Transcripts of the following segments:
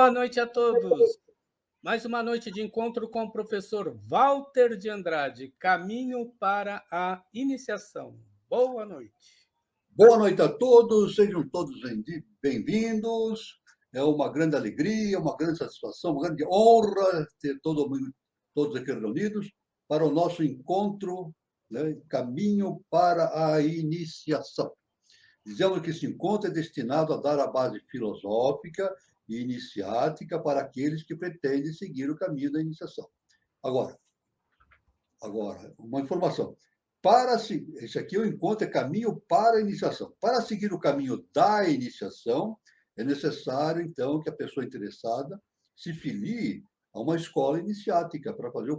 Boa noite a todos. Mais uma noite de encontro com o professor Walter de Andrade, Caminho para a Iniciação. Boa noite. Boa noite a todos, sejam todos bem-vindos. É uma grande alegria, uma grande satisfação, uma grande honra ter todos aqui reunidos para o nosso encontro, né, Caminho para a Iniciação. Dizemos que esse encontro é destinado a dar a base filosófica e iniciática para aqueles que pretendem seguir o caminho da iniciação. Agora, uma informação. Esse aqui o encontro é caminho para a iniciação. Para seguir o caminho da iniciação, é necessário, então, que a pessoa interessada se filie a uma escola iniciática para fazer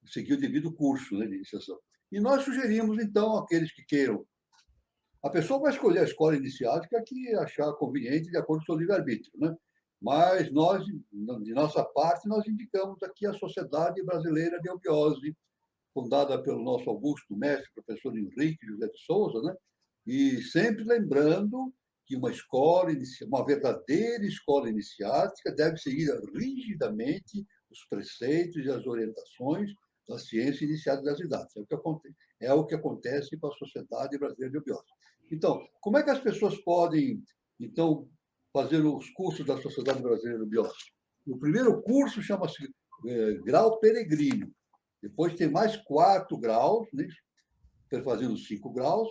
seguir o devido curso, né, de iniciação. E nós sugerimos, então, àqueles que queiram. A pessoa vai escolher a escola iniciática que achar conveniente de acordo com o seu livre-arbítrio, né? Mas nós, de nossa parte, nós indicamos aqui a Sociedade Brasileira de Eubiose, fundada pelo nosso augusto mestre, professor Henrique José de Souza, né? E sempre lembrando que uma verdadeira escola iniciática deve seguir rigidamente os preceitos e as orientações da ciência iniciática das idades. É o que acontece com a Sociedade Brasileira de Eubiose. Então, como é que as pessoas podem, então, fazer os cursos da Sociedade Brasileira de Eubiose? O primeiro curso chama-se Grau Peregrino. Depois tem mais 4 graus, né? Fazendo 5 graus.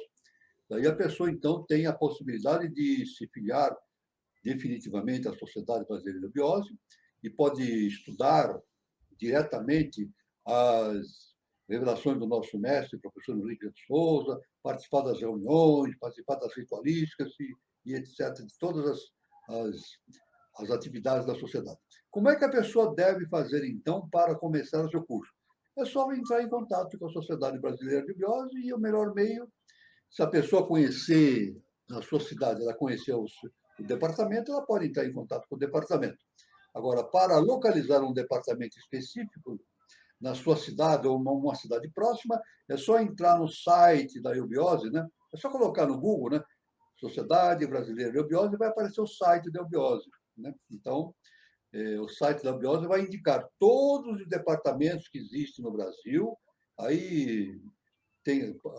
Daí a pessoa, então, tem a possibilidade de se filiar definitivamente à Sociedade Brasileira de Eubiose e pode estudar diretamente as revelações do nosso mestre, professor Henrique de Souza, participar das reuniões, participar das ritualísticas e etc., de todas as atividades da sociedade. Como é que a pessoa deve fazer, então, para começar o seu curso? É só entrar em contato com a Sociedade Brasileira de Eubiose e o melhor meio, se a pessoa conhecer, na sua cidade, ela conhecer o departamento, ela pode entrar em contato com o departamento. Agora, para localizar um departamento específico na sua cidade ou uma cidade próxima, é só entrar no site da Eubiose, né? É só colocar no Google, né? Sociedade Brasileira de Eubiose, vai aparecer o site da Eubiose, né? Então, o site da Eubiose vai indicar todos os departamentos que existem no Brasil. Aí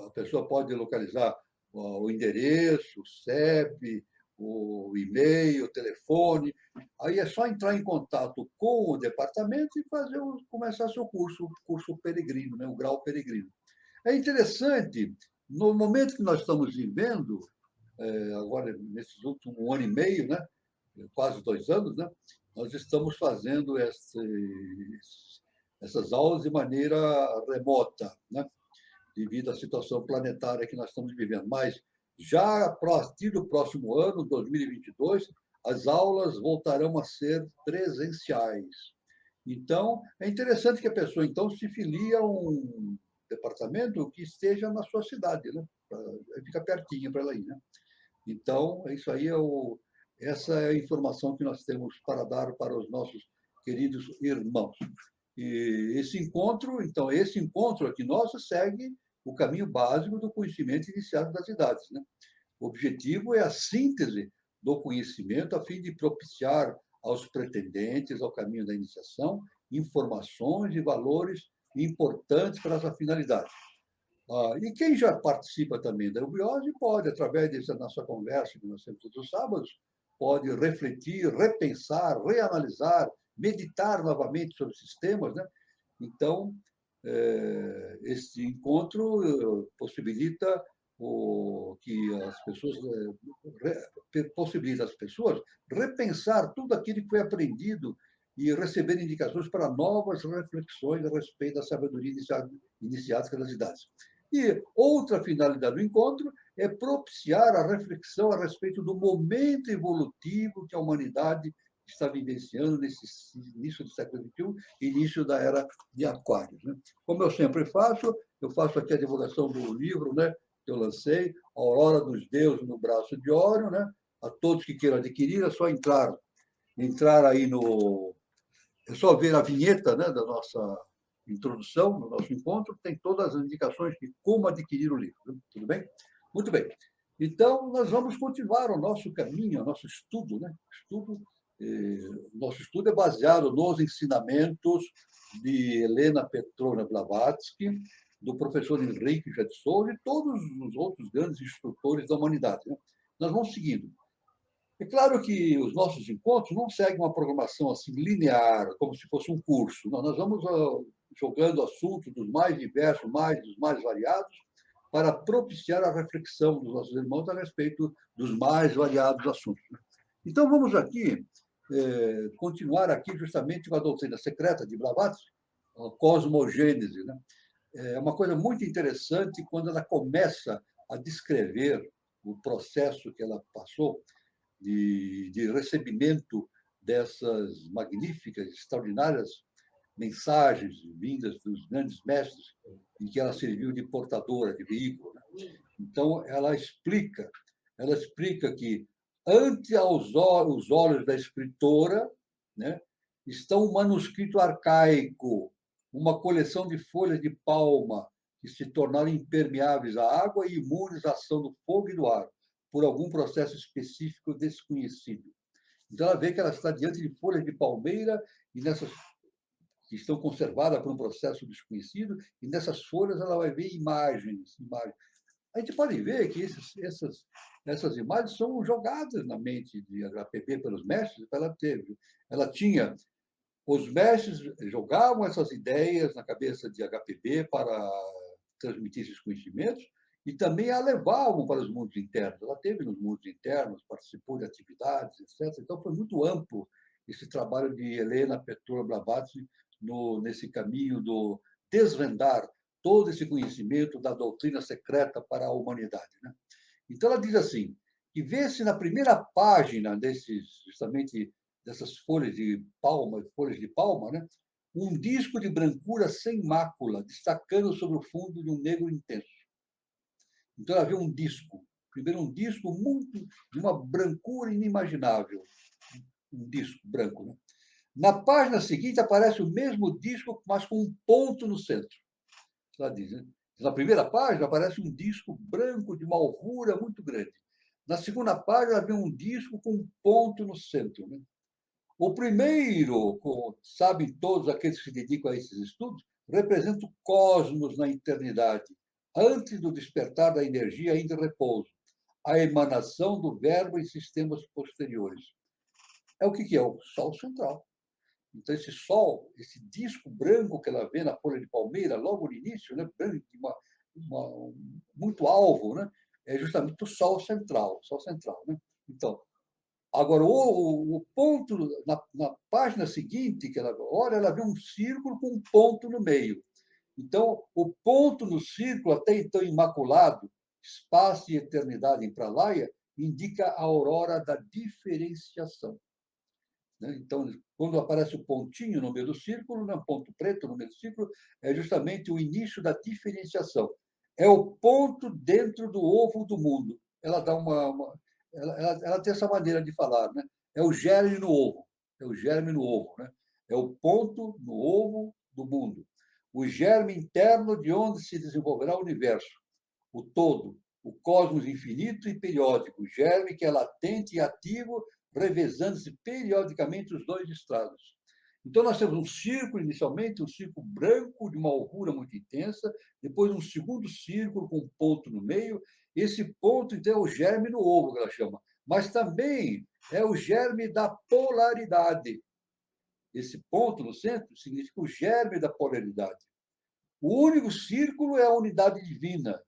a pessoa pode localizar o endereço, o CEP, o e-mail, o telefone. Aí é só entrar em contato com o departamento e começar seu curso, o curso peregrino, né? O grau peregrino. É interessante, no momento que nós estamos vivendo, agora, nesses últimos 1 ano e meio, né? Quase 2 anos, né? Nós estamos fazendo essas aulas de maneira remota, né? Devido à situação planetária que nós estamos vivendo. Mas já a partir do próximo ano, 2022, as aulas voltarão a ser presenciais. Então, é interessante que a pessoa, então, se filie a um departamento que esteja na sua cidade, né? Fica pertinho para ela ir, né? Então, isso aí essa é a informação que nós temos para dar para os nossos queridos irmãos. E esse encontro aqui nosso segue o caminho básico do conhecimento iniciado das idades, né? O objetivo é a síntese do conhecimento a fim de propiciar aos pretendentes ao caminho da iniciação informações e valores importantes para essa finalidade. E quem já participa também da Eubiose pode, através dessa nossa conversa que nós temos todos os sábados, pode refletir, repensar, reanalisar, meditar novamente sobre esses temas, né? Então, esse encontro possibilita possibilita às pessoas repensar tudo aquilo que foi aprendido e receber indicações para novas reflexões a respeito da sabedoria iniciática das idades. E outra finalidade do encontro é propiciar a reflexão a respeito do momento evolutivo que a humanidade está vivenciando nesse início do século XXI, início da era de Aquários, né? Como eu sempre faço, eu faço aqui a divulgação do livro, né, que eu lancei, Aurora dos Deuses no Braço de Órion, né? A todos que queiram adquirir, é só entrar aí é só ver a vinheta, né, da nossa introdução, no nosso encontro, tem todas as indicações de como adquirir o livro. Tudo bem? Muito bem. Então, nós vamos continuar o nosso caminho, o nosso estudo, né? Estudo Nosso estudo é baseado nos ensinamentos de Helena Petrovna Blavatsky, do professor Henrique de Souza e todos os outros grandes instrutores da humanidade. Né? Nós vamos seguindo. É claro que os nossos encontros não seguem uma programação assim linear, como se fosse um curso. Não, nós vamos jogando assuntos dos mais diversos, dos mais variados, para propiciar a reflexão dos nossos irmãos a respeito dos mais variados assuntos. Então, vamos aqui continuar aqui justamente com a doutrina secreta de Blavatsky, a cosmogênese. Né? É uma coisa muito interessante quando ela começa a descrever o processo que ela passou de recebimento dessas magníficas, extraordinárias mensagens vindas dos grandes mestres, em que ela serviu de portadora, de veículo. Né? Então, ela explica que, ante os olhos da escritora, né, está um manuscrito arcaico, uma coleção de folhas de palma que se tornaram impermeáveis à água e imunes à ação do fogo e do ar, por algum processo específico desconhecido. Então, ela vê que ela está diante de folhas de palmeira e nessas que estão conservadas por um processo desconhecido, e nessas folhas ela vai ver imagens. A gente pode ver que essas imagens são jogadas na mente de HPB pelos mestres. Ela tinha os mestres jogavam essas ideias na cabeça de HPB para transmitir esses conhecimentos e também a levavam para os mundos internos. Ela teve nos mundos internos, participou de atividades, etc. Então, foi muito amplo esse trabalho de Helena Petrovna Blavatsky nesse caminho do desvendar todo esse conhecimento da doutrina secreta para a humanidade. Né? Então, ela diz assim, que vê-se na primeira página justamente dessas folhas de palma, né? Um disco de brancura sem mácula, destacando sobre o fundo de um negro intenso. Então, ela vê um disco, primeiro um disco muito de uma brancura inimaginável, um disco branco. Né? Na página seguinte aparece o mesmo disco, mas com um ponto no centro. Ela diz, né? Na primeira página aparece um disco branco de uma alvura muito grande. Na segunda página ela vê um disco com um ponto no centro. Né? O primeiro, sabem todos aqueles que se dedicam a esses estudos, representa o cosmos na eternidade, antes do despertar da energia ainda em repouso, a emanação do verbo em sistemas posteriores. É o que é? O Sol central. Então, esse Sol, esse disco branco que ela vê na folha de palmeira, logo no início, né, branco, muito alvo, né, é justamente o Sol central. Né? Então, agora, o ponto, na página seguinte, que ela olha, ela vê um círculo com um ponto no meio. Então, o ponto no círculo, até então imaculado, espaço e eternidade em Pralaya, indica a aurora da diferenciação. Então, quando aparece o pontinho no meio do círculo, um ponto preto no meio do círculo, é justamente o início da diferenciação. É o ponto dentro do ovo do mundo. Ela dá ela tem essa maneira de falar, né? É o germe no ovo. É o germe no ovo, né? É o ponto no ovo do mundo. O germe interno de onde se desenvolverá o universo. O todo, o cosmos infinito e periódico, o germe que é latente e ativo, revezando-se periodicamente os dois estados. Então, nós temos um círculo, inicialmente, um círculo branco de uma alvura muito intensa, depois um segundo círculo com um ponto no meio. Esse ponto, então, é o germe no ovo, que ela chama, mas também é o germe da polaridade. Esse ponto no centro significa o germe da polaridade. O único círculo é a unidade divina,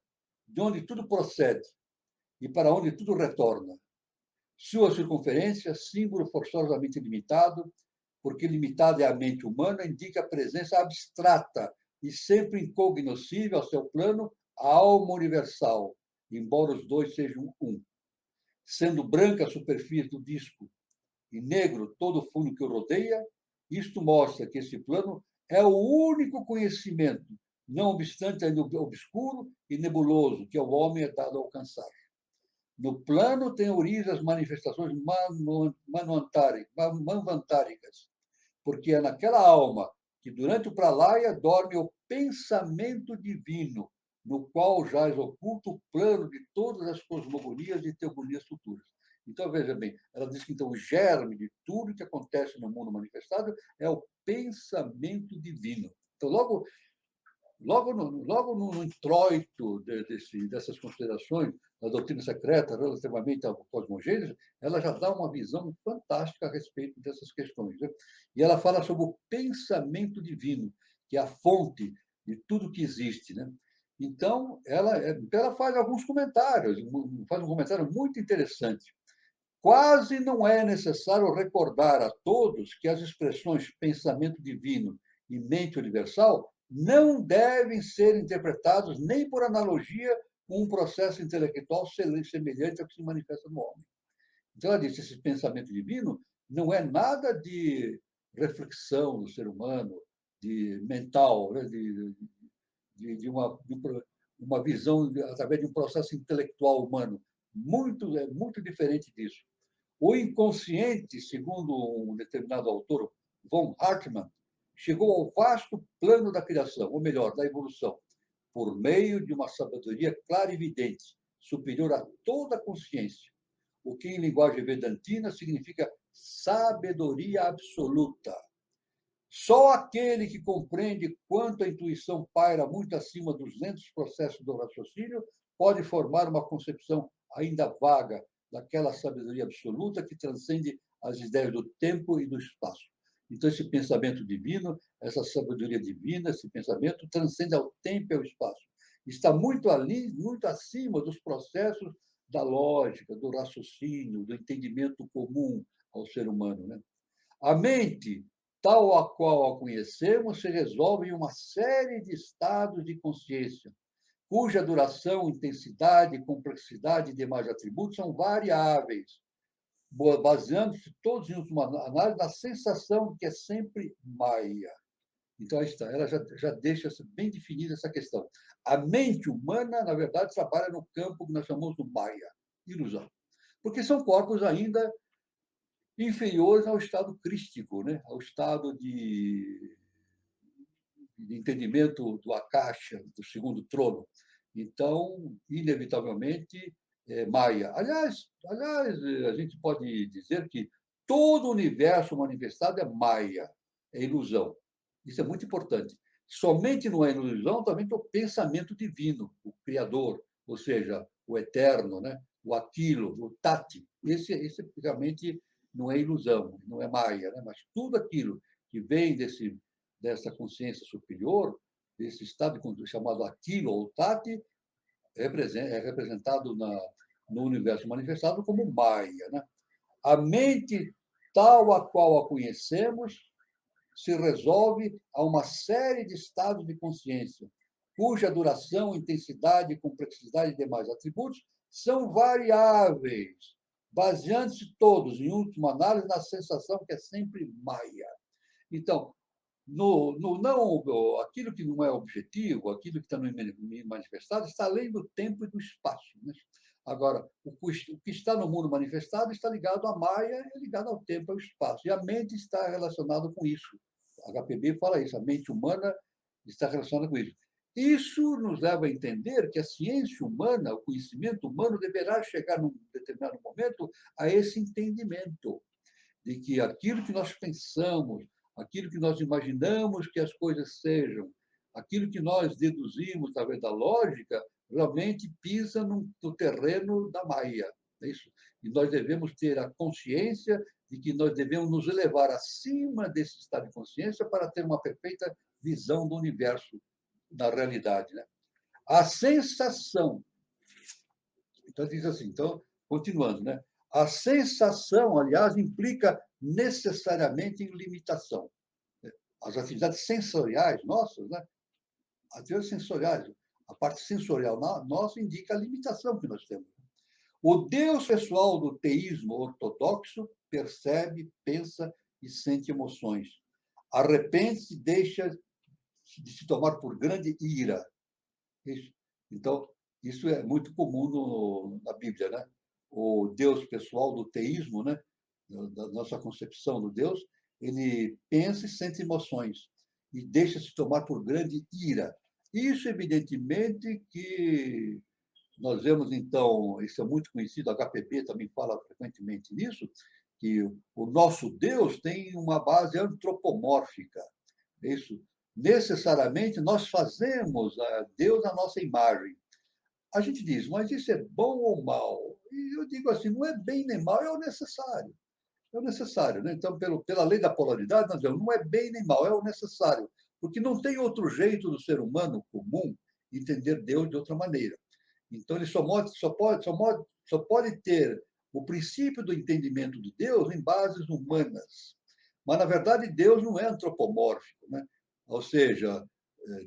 de onde tudo procede e para onde tudo retorna. Sua circunferência, símbolo forçosamente limitado, porque limitada é a mente humana, indica a presença abstrata e sempre incognoscível ao seu plano, a alma universal, embora os dois sejam um. Sendo branca a superfície do disco e negro todo o fundo que o rodeia, isto mostra que esse plano é o único conhecimento, não obstante ainda obscuro e nebuloso, que ao homem é dado alcançar. No plano tem origem as manifestações manvantáricas, porque é naquela alma que, durante o pralaya, dorme o pensamento divino, no qual jaz oculto o plano de todas as cosmogonias e teogonias futuras. Então, veja bem, ela diz que então o germe de tudo que acontece no mundo manifestado é o pensamento divino. Então, logo no introito dessas considerações da doutrina secreta relativamente ao cosmogênese, ela já dá uma visão fantástica a respeito dessas questões. Né? E ela fala sobre o pensamento divino, que é a fonte de tudo que existe. Né? Então, ela faz alguns comentários, faz um comentário muito interessante. Quase não é necessário recordar a todos que as expressões pensamento divino e mente universal não devem ser interpretados nem por analogia com um processo intelectual semelhante ao que se manifesta no homem. Então, ela disse: esse pensamento divino não é nada de reflexão do ser humano, de mental, né? de uma visão através de um processo intelectual humano. Muito diferente disso. O inconsciente, segundo um determinado autor, von Hartmann, chegou ao vasto plano da criação, ou melhor, da evolução, por meio de uma sabedoria clarividente, superior a toda a consciência, o que em linguagem vedantina significa sabedoria absoluta. Só aquele que compreende quanto a intuição paira muito acima dos lentos processos do raciocínio pode formar uma concepção ainda vaga daquela sabedoria absoluta que transcende as ideias do tempo e do espaço. Então, esse pensamento divino, essa sabedoria divina, esse pensamento transcende ao tempo e ao espaço. Está muito ali, muito acima dos processos da lógica, do raciocínio, do entendimento comum ao ser humano. Né? A mente, tal a qual a conhecemos, se resolve em uma série de estados de consciência, cuja duração, intensidade, complexidade e demais atributos são variáveis, baseando-se todos em uma análise da sensação de que é sempre Maya. Então, aí está, ela já deixa bem definida essa questão. A mente humana, na verdade, trabalha no campo que nós chamamos de Maya, ilusão. Porque são corpos ainda inferiores ao estado crístico, né? Ao estado de entendimento do Akasha, do segundo trono. Então, inevitavelmente, Maia. Aliás, a gente pode dizer que todo o universo manifestado é Maia, é ilusão. Isso é muito importante. Somente não é ilusão, também o pensamento divino, o Criador, ou seja, o eterno, né? O aquilo, o Tati. Esse realmente não é ilusão, não é Maia, né? Mas tudo aquilo que vem dessa consciência superior, desse estado chamado aquilo ou Tati, é representado no universo manifestado como Maya. Né? A mente tal a qual a conhecemos se resolve a uma série de estados de consciência, cuja duração, intensidade, complexidade e demais atributos são variáveis, baseando-se todos, em última análise, na sensação que é sempre Maya. Então, no não, aquilo que não é objetivo, aquilo que está no manifestado, está além do tempo e do espaço. Né? Agora, o que está no mundo manifestado está ligado à Maia, é ligado ao tempo e ao espaço. E a mente está relacionada com isso. A HPB fala isso, a mente humana está relacionada com isso. Isso nos leva a entender que a ciência humana, o conhecimento humano, deverá chegar num determinado momento a esse entendimento de que aquilo que nós pensamos, aquilo que nós imaginamos que as coisas sejam, aquilo que nós deduzimos através da lógica, realmente pisa no terreno da Maia. É isso. E nós devemos ter a consciência de que nós devemos nos elevar acima desse estado de consciência para ter uma perfeita visão do universo, da realidade. Né? A sensação. Então, diz assim, então, continuando, né? A sensação, aliás, implica necessariamente em limitação. As atividades sensoriais nossas, né? As atividades sensoriais, a parte sensorial nossa indica a limitação que nós temos. O Deus pessoal do teísmo ortodoxo percebe, pensa e sente emoções. Arrepende-se, deixa de se tomar por grande ira. Então, isso é muito comum na Bíblia, né? O Deus pessoal do teísmo, né? Da nossa concepção do Deus, ele pensa e sente emoções e deixa se tomar por grande ira. Isso, evidentemente, que nós vemos, então, isso é muito conhecido, a HPB também fala frequentemente nisso, que o nosso Deus tem uma base antropomórfica. Isso, necessariamente, nós fazemos a Deus a nossa imagem. A gente diz, mas isso é bom ou mal? E eu digo assim, não é bem nem mal, é o necessário. É o necessário, né? Então, pela lei da polaridade, nós dizemos, não é bem nem mal, é o necessário. Porque não tem outro jeito do ser humano comum entender Deus de outra maneira. Então, ele só pode ter o princípio do entendimento de Deus em bases humanas. Mas, na verdade, Deus não é antropomórfico, né? Ou seja,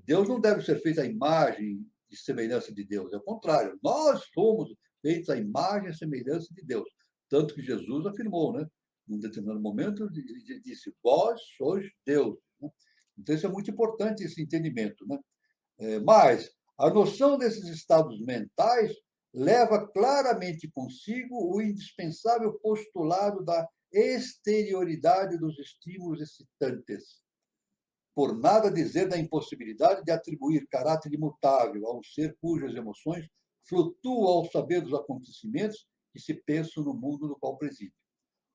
Deus não deve ser feito à imagem e semelhança de Deus. É o contrário. Nós somos feitos à imagem e semelhança de Deus. Tanto que Jesus afirmou, né? Num determinado momento, disse: vós sois Deus. Né? Então, isso é muito importante, esse entendimento. Né? Mas a noção desses estados mentais leva claramente consigo o indispensável postulado da exterioridade dos estímulos excitantes, por nada dizer da impossibilidade de atribuir caráter imutável a um ser cujas emoções flutuam ao saber dos acontecimentos que se pensam no mundo no qual preside.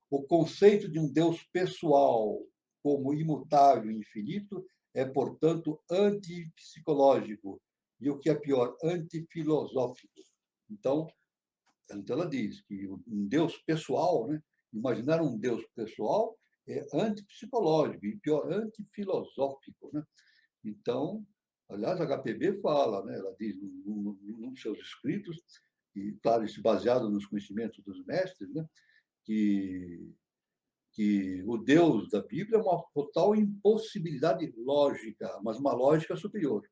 O conceito de um Deus pessoal como imutável e infinito é, portanto, antipsicológico e, o que é pior, antifilosófico. Então, ela diz que um Deus pessoal, né? Imaginar um Deus pessoal é antipsicológico e, pior, antifilosófico. Né? Então, aliás, a HPB fala, né? Ela diz num dos seus escritos, e, claro, isso baseado nos conhecimentos dos mestres, né? que o Deus da Bíblia é uma total impossibilidade lógica, mas uma lógica superior.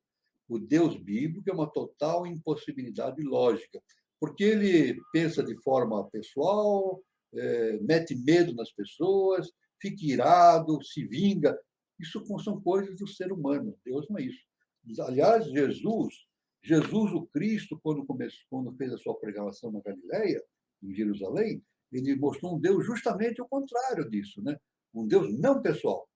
O Deus bíblico é uma total impossibilidade lógica, porque ele pensa de forma pessoal, mete medo nas pessoas, fica irado, se vinga. Isso são coisas do ser humano. Deus não é isso. Aliás, Jesus o Cristo, quando fez a sua pregação na Galileia, em Jerusalém, ele mostrou um Deus justamente o contrário disso, né? Um Deus não pessoal,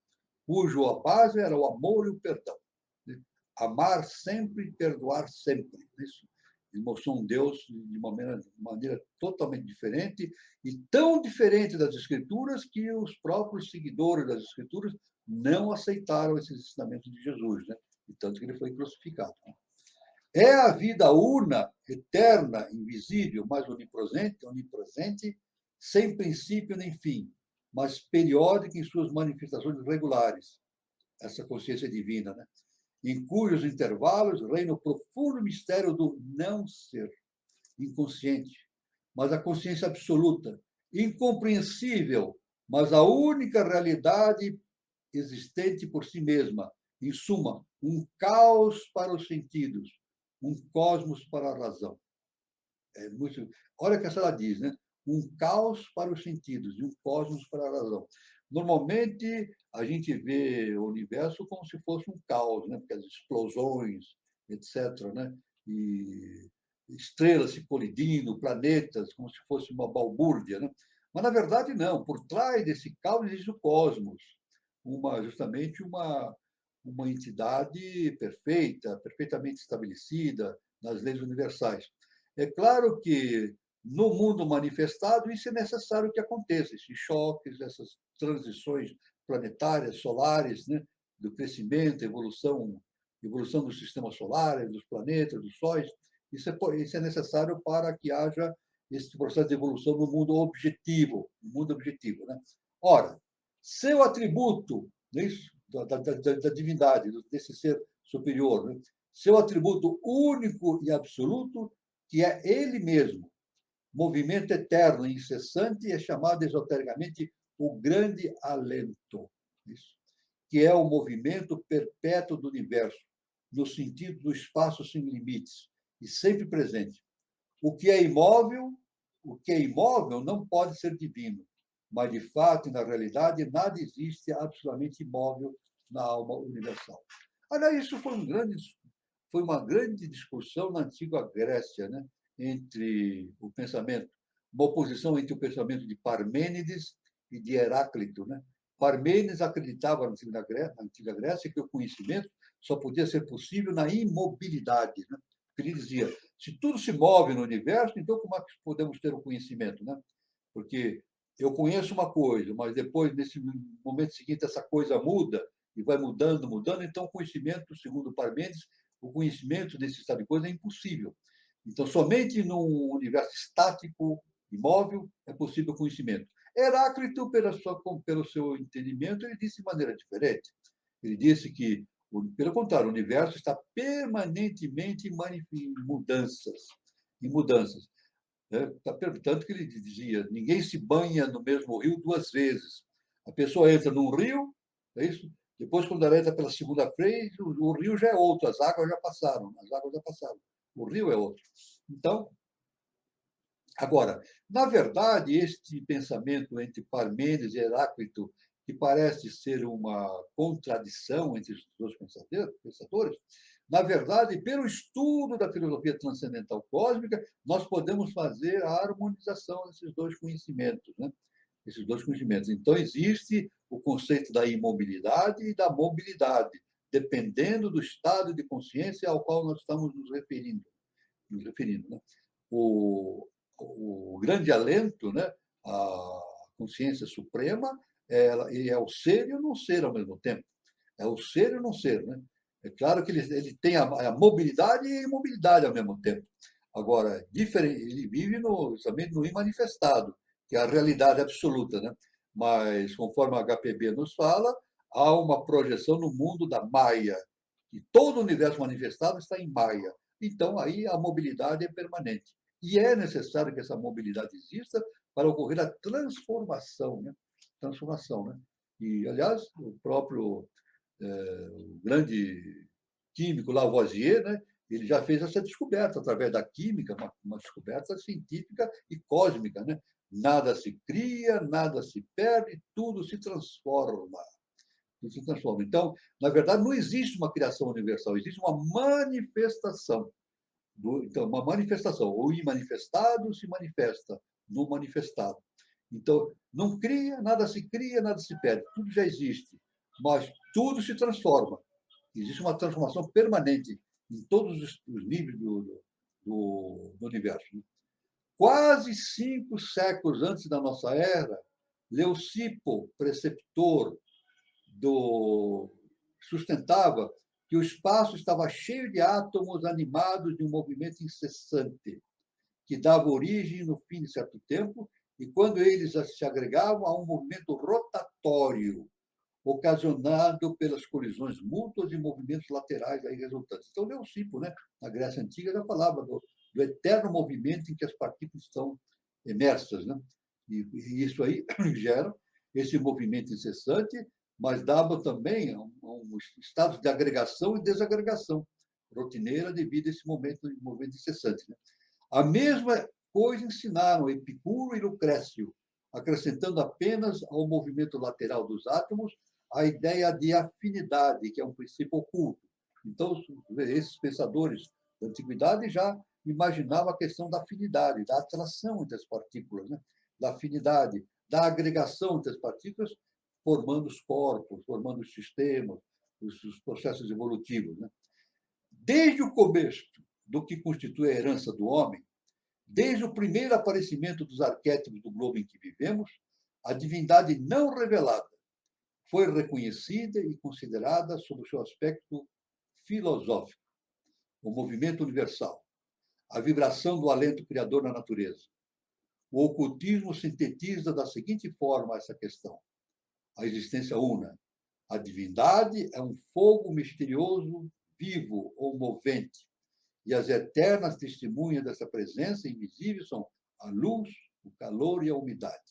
cujo a base era o amor e o perdão. Né? Amar sempre e perdoar sempre. Isso. Ele mostrou um Deus de uma maneira totalmente diferente, e tão diferente das Escrituras que os próprios seguidores das Escrituras não aceitaram esses ensinamentos de Jesus, né? E tanto que ele foi crucificado. É a vida una, eterna, invisível, mas onipresente, sem princípio nem fim, mas periódica em suas manifestações regulares. Essa consciência divina, né? Em cujos intervalos reina o profundo mistério do não ser, inconsciente, mas a consciência absoluta, incompreensível, mas a única realidade existente por si mesma. Em suma, um caos para os sentidos, um cosmos para a razão. É muito... Olha o que ela diz, né? Um caos para os sentidos e um cosmos para a razão. Normalmente, a gente vê o universo como se fosse um caos, né? Porque as explosões, etc., né? E estrelas se colidindo, planetas, como se fosse uma balbúrdia, né? Mas, na verdade, não. Por trás desse caos existe o cosmos, justamente uma entidade perfeita, perfeitamente estabelecida nas leis universais. É claro que no mundo manifestado isso é necessário que aconteça, esses choques, essas transições planetárias, solares, né, do crescimento, evolução dos sistemas solares, dos planetas, dos sóis. Isso é necessário para que haja esse processo de evolução no mundo objetivo, né? Ora, seu atributo, né, da divindade, desse ser superior, né, seu atributo único e absoluto, que é ele mesmo, movimento eterno e incessante, é chamado esotericamente o grande alento, isso, que é o movimento perpétuo do universo, no sentido do espaço sem limites e sempre presente. O que é imóvel não pode ser divino, mas de fato e na realidade nada existe absolutamente imóvel na alma universal. Aliás, isso foi uma grande discussão na antiga Grécia, né? Entre o pensamento, uma oposição entre o pensamento de Parmênides e de Heráclito, né? Parmênides acreditava na antiga Grécia que o conhecimento só podia ser possível na imobilidade, né? Ele dizia: Se tudo se move no universo, então como é que podemos ter o conhecimento, né? Porque eu conheço uma coisa, mas depois, nesse momento seguinte, essa coisa muda e vai mudando, mudando, então o conhecimento, segundo Parmênides, o conhecimento desse estado de coisa é impossível. Então, somente num universo estático, imóvel, é possível o conhecimento. Heráclito, pelo seu entendimento, ele disse de maneira diferente. Ele disse que, pelo contrário, o universo está permanentemente em mudanças, em mudanças. Né? Tanto que ele dizia, ninguém se banha no mesmo rio duas vezes. A pessoa entra num rio, é isso? Depois, quando ela entra pela segunda vez, o rio já é outro, as águas já passaram, o rio é outro. Então, agora, na verdade, este pensamento entre Parmênides e Heráclito, que parece ser uma contradição entre os dois pensadores, na verdade, pelo estudo da filosofia transcendental cósmica, nós podemos fazer a harmonização desses dois conhecimentos, né? Esses dois conhecimentos. Então, existe o conceito da imobilidade e da mobilidade, dependendo do estado de consciência ao qual nós estamos nos referindo, né? O grande alento, né, a consciência suprema, é o ser e o não ser ao mesmo tempo. É o ser e o não ser. Né? É claro que ele tem a mobilidade e a imobilidade ao mesmo tempo. Agora, ele vive justamente no imanifestado, que é a realidade absoluta. Né? Mas, conforme a HPB nos fala, há uma projeção no mundo da Maia, e todo o universo manifestado está em Maia. Então, aí a mobilidade é permanente. E é necessário que essa mobilidade exista para ocorrer a transformação, né? Transformação, né? E, aliás, o próprio o grande químico Lavoisier, né? Ele já fez essa descoberta através da química, uma descoberta científica e cósmica, né? Nada se cria, nada se perde, tudo se transforma. Tudo se transforma. Então, na verdade, não existe uma criação universal, existe uma manifestação. Então, uma manifestação. O imanifestado se manifesta no manifestado. Então, não cria, nada se perde. Tudo já existe, mas tudo se transforma. Existe uma transformação permanente em todos os níveis do universo. Quase 5 séculos antes da nossa era, Leucipo, preceptor sustentava que o espaço estava cheio de átomos animados de um movimento incessante, que dava origem, no fim de certo tempo, e quando eles se agregavam, a um movimento rotatório, ocasionado pelas colisões mútuas e movimentos laterais aí resultantes. Então, Leucipo, né, na Grécia Antiga, já falava do eterno movimento em que as partículas estão imersas. Né? E isso aí gera esse movimento incessante, mas dava também um estado de agregação e desagregação rotineira devido a esse movimento incessante. Né? A mesma coisa ensinaram Epicuro e Lucrécio, acrescentando apenas ao movimento lateral dos átomos a ideia de afinidade, que é um princípio oculto. Então, esses pensadores da antiguidade já imaginavam a questão da afinidade, da atração entre as partículas, né? Da afinidade, da agregação entre as partículas, formando os corpos, formando os sistemas, os processos evolutivos. Né? Desde o começo do que constitui a herança do homem, desde o primeiro aparecimento dos arquétipos do globo em que vivemos, a divindade não revelada foi reconhecida e considerada sob o seu aspecto filosófico, o movimento universal, a vibração do alento criador na natureza. O ocultismo sintetiza da seguinte forma essa questão: a existência una. A divindade é um fogo misterioso, vivo ou movente, e as eternas testemunhas dessa presença invisível são a luz, o calor e a umidade.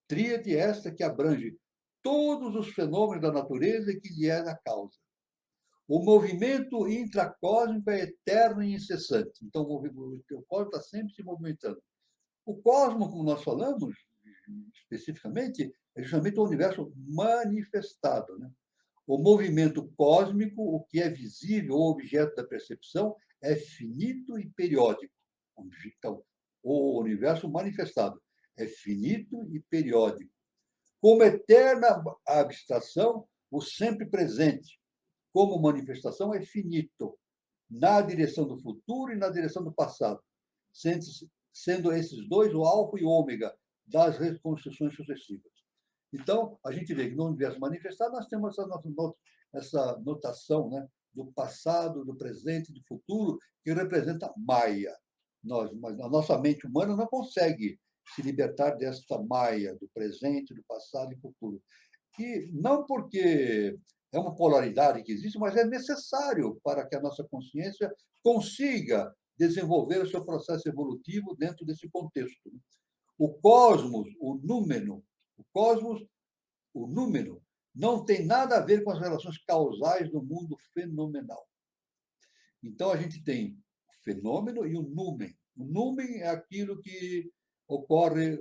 Tríade esta que abrange todos os fenômenos da natureza e que lhe é a causa. O movimento intracósmico é eterno e incessante. Então, o cosmos está sempre se movimentando. O cosmos, como nós falamos, especificamente, é justamente o universo manifestado. Né? O movimento cósmico, o que é visível ou objeto da percepção, é finito e periódico. Então, o universo manifestado é finito e periódico. Como eterna abstração, o sempre presente, como manifestação, é finito. na direção do futuro e na direção do passado, sendo esses dois o alfa e o ômega das reconstruções sucessivas. Então, a gente vê que no universo manifestado nós temos essa notação, né, do passado, do presente, do futuro, que representa Maia. Mas a nossa mente humana não consegue se libertar desta Maia, do presente, do passado e futuro. E não porque é uma polaridade que existe, mas é necessário para que a nossa consciência consiga desenvolver o seu processo evolutivo dentro desse contexto. O cosmos, o cosmos, o número, não tem nada a ver com as relações causais do mundo fenomenal. Então, a gente tem o fenômeno e o númen. O númen é aquilo que ocorre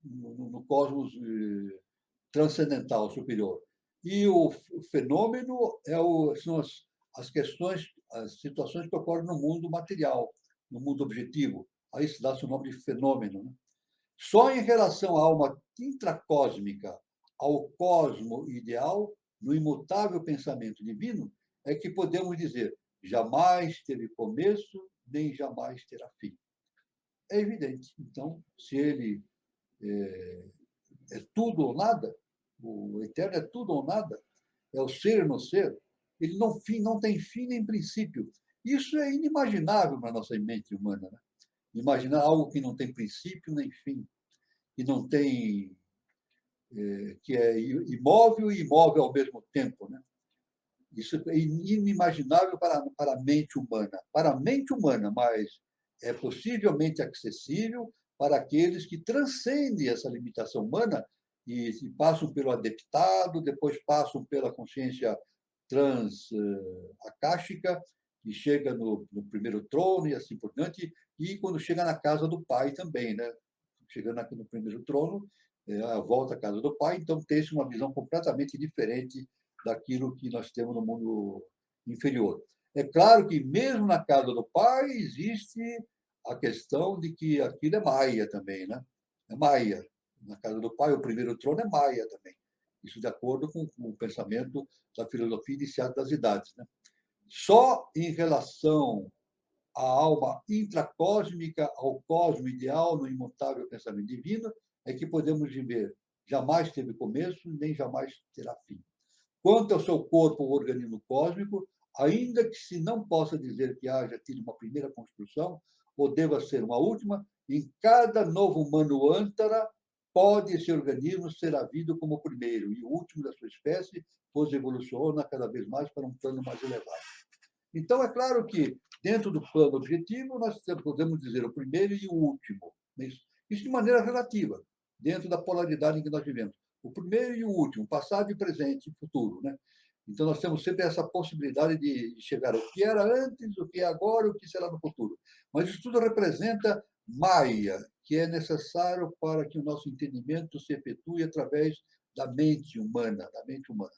no cosmos transcendental, superior. E o fenômeno são as questões, as situações que ocorrem no mundo material, no mundo objetivo. Aí se dá-se o nome de fenômeno. Né? Só em relação à alma intracósmica, ao cosmo ideal, no imutável pensamento divino, é que podemos dizer: jamais teve começo, nem jamais terá fim. É evidente. Então, se ele é tudo ou nada, o eterno é tudo ou nada, é o ser no ser, ele não tem fim nem princípio. Isso é inimaginável na nossa mente humana. Né? Imaginar algo que não tem princípio nem fim, que não tem, que é imóvel e imóvel ao mesmo tempo. Né? Isso é inimaginável para a mente humana. Para a mente humana, mas é possivelmente acessível para aqueles que transcendem essa limitação humana e passam pelo adeptado, depois passam pela consciência trans-akáshica, e chega no primeiro trono e assim por diante, e quando chega na casa do pai também, né? Chegando aqui no primeiro trono, a volta à casa do pai, então tem-se uma visão completamente diferente daquilo que nós temos no mundo inferior. É claro que, mesmo na casa do pai, existe a questão de que aquilo é Maia também, né? É Maia. Na casa do pai, o primeiro trono é Maia também. Isso de acordo com o pensamento da filosofia iniciada das idades. Né? Só em relação à alma intracósmica, ao cosmo ideal, no imutável pensamento divino, é que podemos viver. Jamais teve começo, nem jamais terá fim. Quanto ao seu corpo ou organismo cósmico, ainda que se não possa dizer que haja tido uma primeira construção, ou deva ser uma última, em cada novo manuântara pode esse organismo ser havido como o primeiro e o último da sua espécie, pois evoluciona cada vez mais para um plano mais elevado. Então, é claro que, dentro do plano objetivo, nós podemos dizer o primeiro e o último. Isso de maneira relativa, dentro da polaridade em que nós vivemos. O primeiro e o último, passado e presente e futuro. Né? Então, nós temos sempre essa possibilidade de chegar ao que era antes, o que é agora, o que será no futuro. Mas isso tudo representa Maia, que é necessário para que o nosso entendimento se efetue através da mente humana,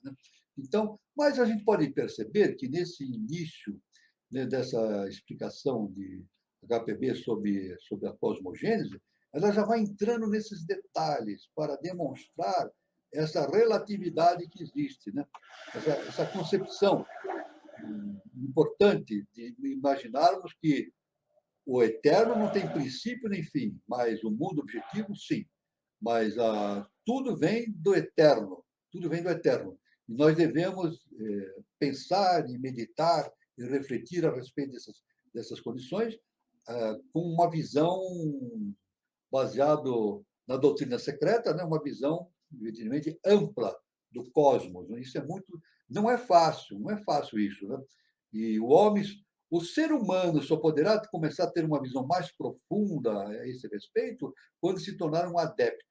né? Então, mas a gente pode perceber que nesse início, né, dessa explicação de HPB sobre a cosmogênese, ela já vai entrando nesses detalhes para demonstrar essa relatividade que existe, né? Essa concepção importante de imaginarmos que o eterno não tem princípio nem fim, mas o mundo objetivo, sim. Mas tudo vem do eterno, tudo vem do eterno. E nós devemos pensar e meditar e refletir a respeito dessas condições com uma visão baseado na doutrina secreta, né? Uma visão, evidentemente, ampla do cosmos. Né? Isso é muito... Não é fácil isso. Né? E o ser humano só poderá começar a ter uma visão mais profunda a esse respeito quando se tornar um adepto.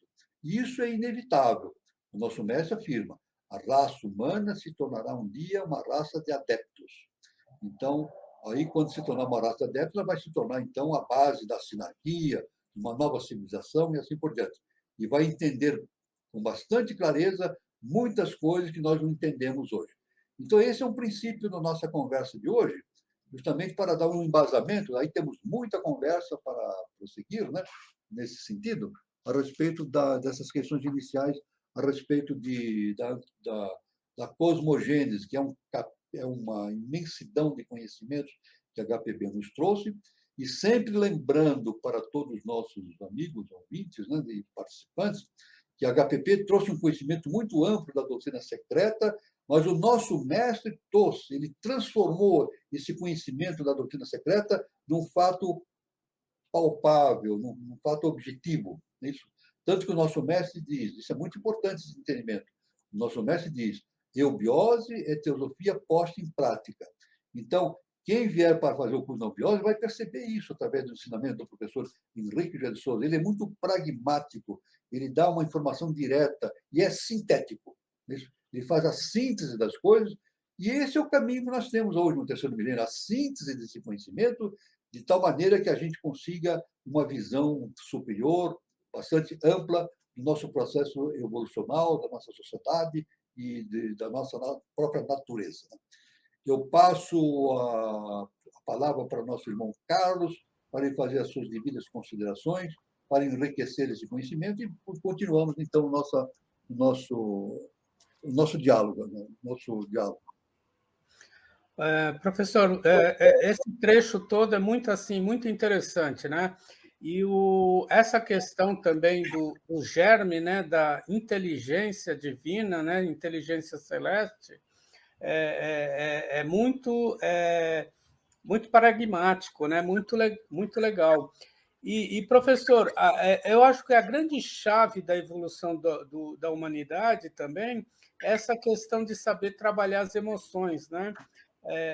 E isso é inevitável. O nosso mestre afirma: a raça humana se tornará um dia uma raça de adeptos. Então, aí, quando se tornar uma raça de adeptos, ela vai se tornar, então, a base da sinarquia, uma nova civilização e assim por diante. E vai entender com bastante clareza muitas coisas que nós não entendemos hoje. Então, esse é um princípio da nossa conversa de hoje, justamente para dar um embasamento. Aí temos muita conversa para prosseguir, né, nesse sentido, a respeito dessas questões iniciais, a respeito da cosmogênese, que é é uma imensidão de conhecimentos que a HPB nos trouxe, e sempre lembrando para todos os nossos amigos, ouvintes, né, e participantes, que a HPP trouxe um conhecimento muito amplo da doutrina secreta, mas o nosso mestre trouxe, ele transformou esse conhecimento da doutrina secreta num fato palpável, num fato objetivo. Isso. Tanto que o nosso mestre diz, isso é muito importante esse entendimento, o nosso mestre diz, eubiose é teosofia posta em prática. Então, quem vier para fazer o curso de eubiose vai perceber isso através do ensinamento do professor Henrique José de Souza. Ele é muito pragmático, ele dá uma informação direta e é sintético. Isso. Ele faz a síntese das coisas, e esse é o caminho que nós temos hoje no terceiro milênio, a síntese desse conhecimento, de tal maneira que a gente consiga uma visão superior, bastante ampla, do nosso processo evolucional, da nossa sociedade e da nossa própria natureza. Eu passo a palavra para o nosso irmão Carlos, para ele fazer as suas devidas considerações, para enriquecer esse conhecimento, e continuamos, então, o nosso diálogo. Né? Nosso diálogo. Professor, esse trecho todo é muito assim, muito interessante, né? E essa questão também do germe, né, da inteligência divina, né, inteligência celeste, muito muito pragmático, né? Muito legal. E professor, eu acho que a grande chave da evolução da humanidade também é essa questão de saber trabalhar as emoções, né?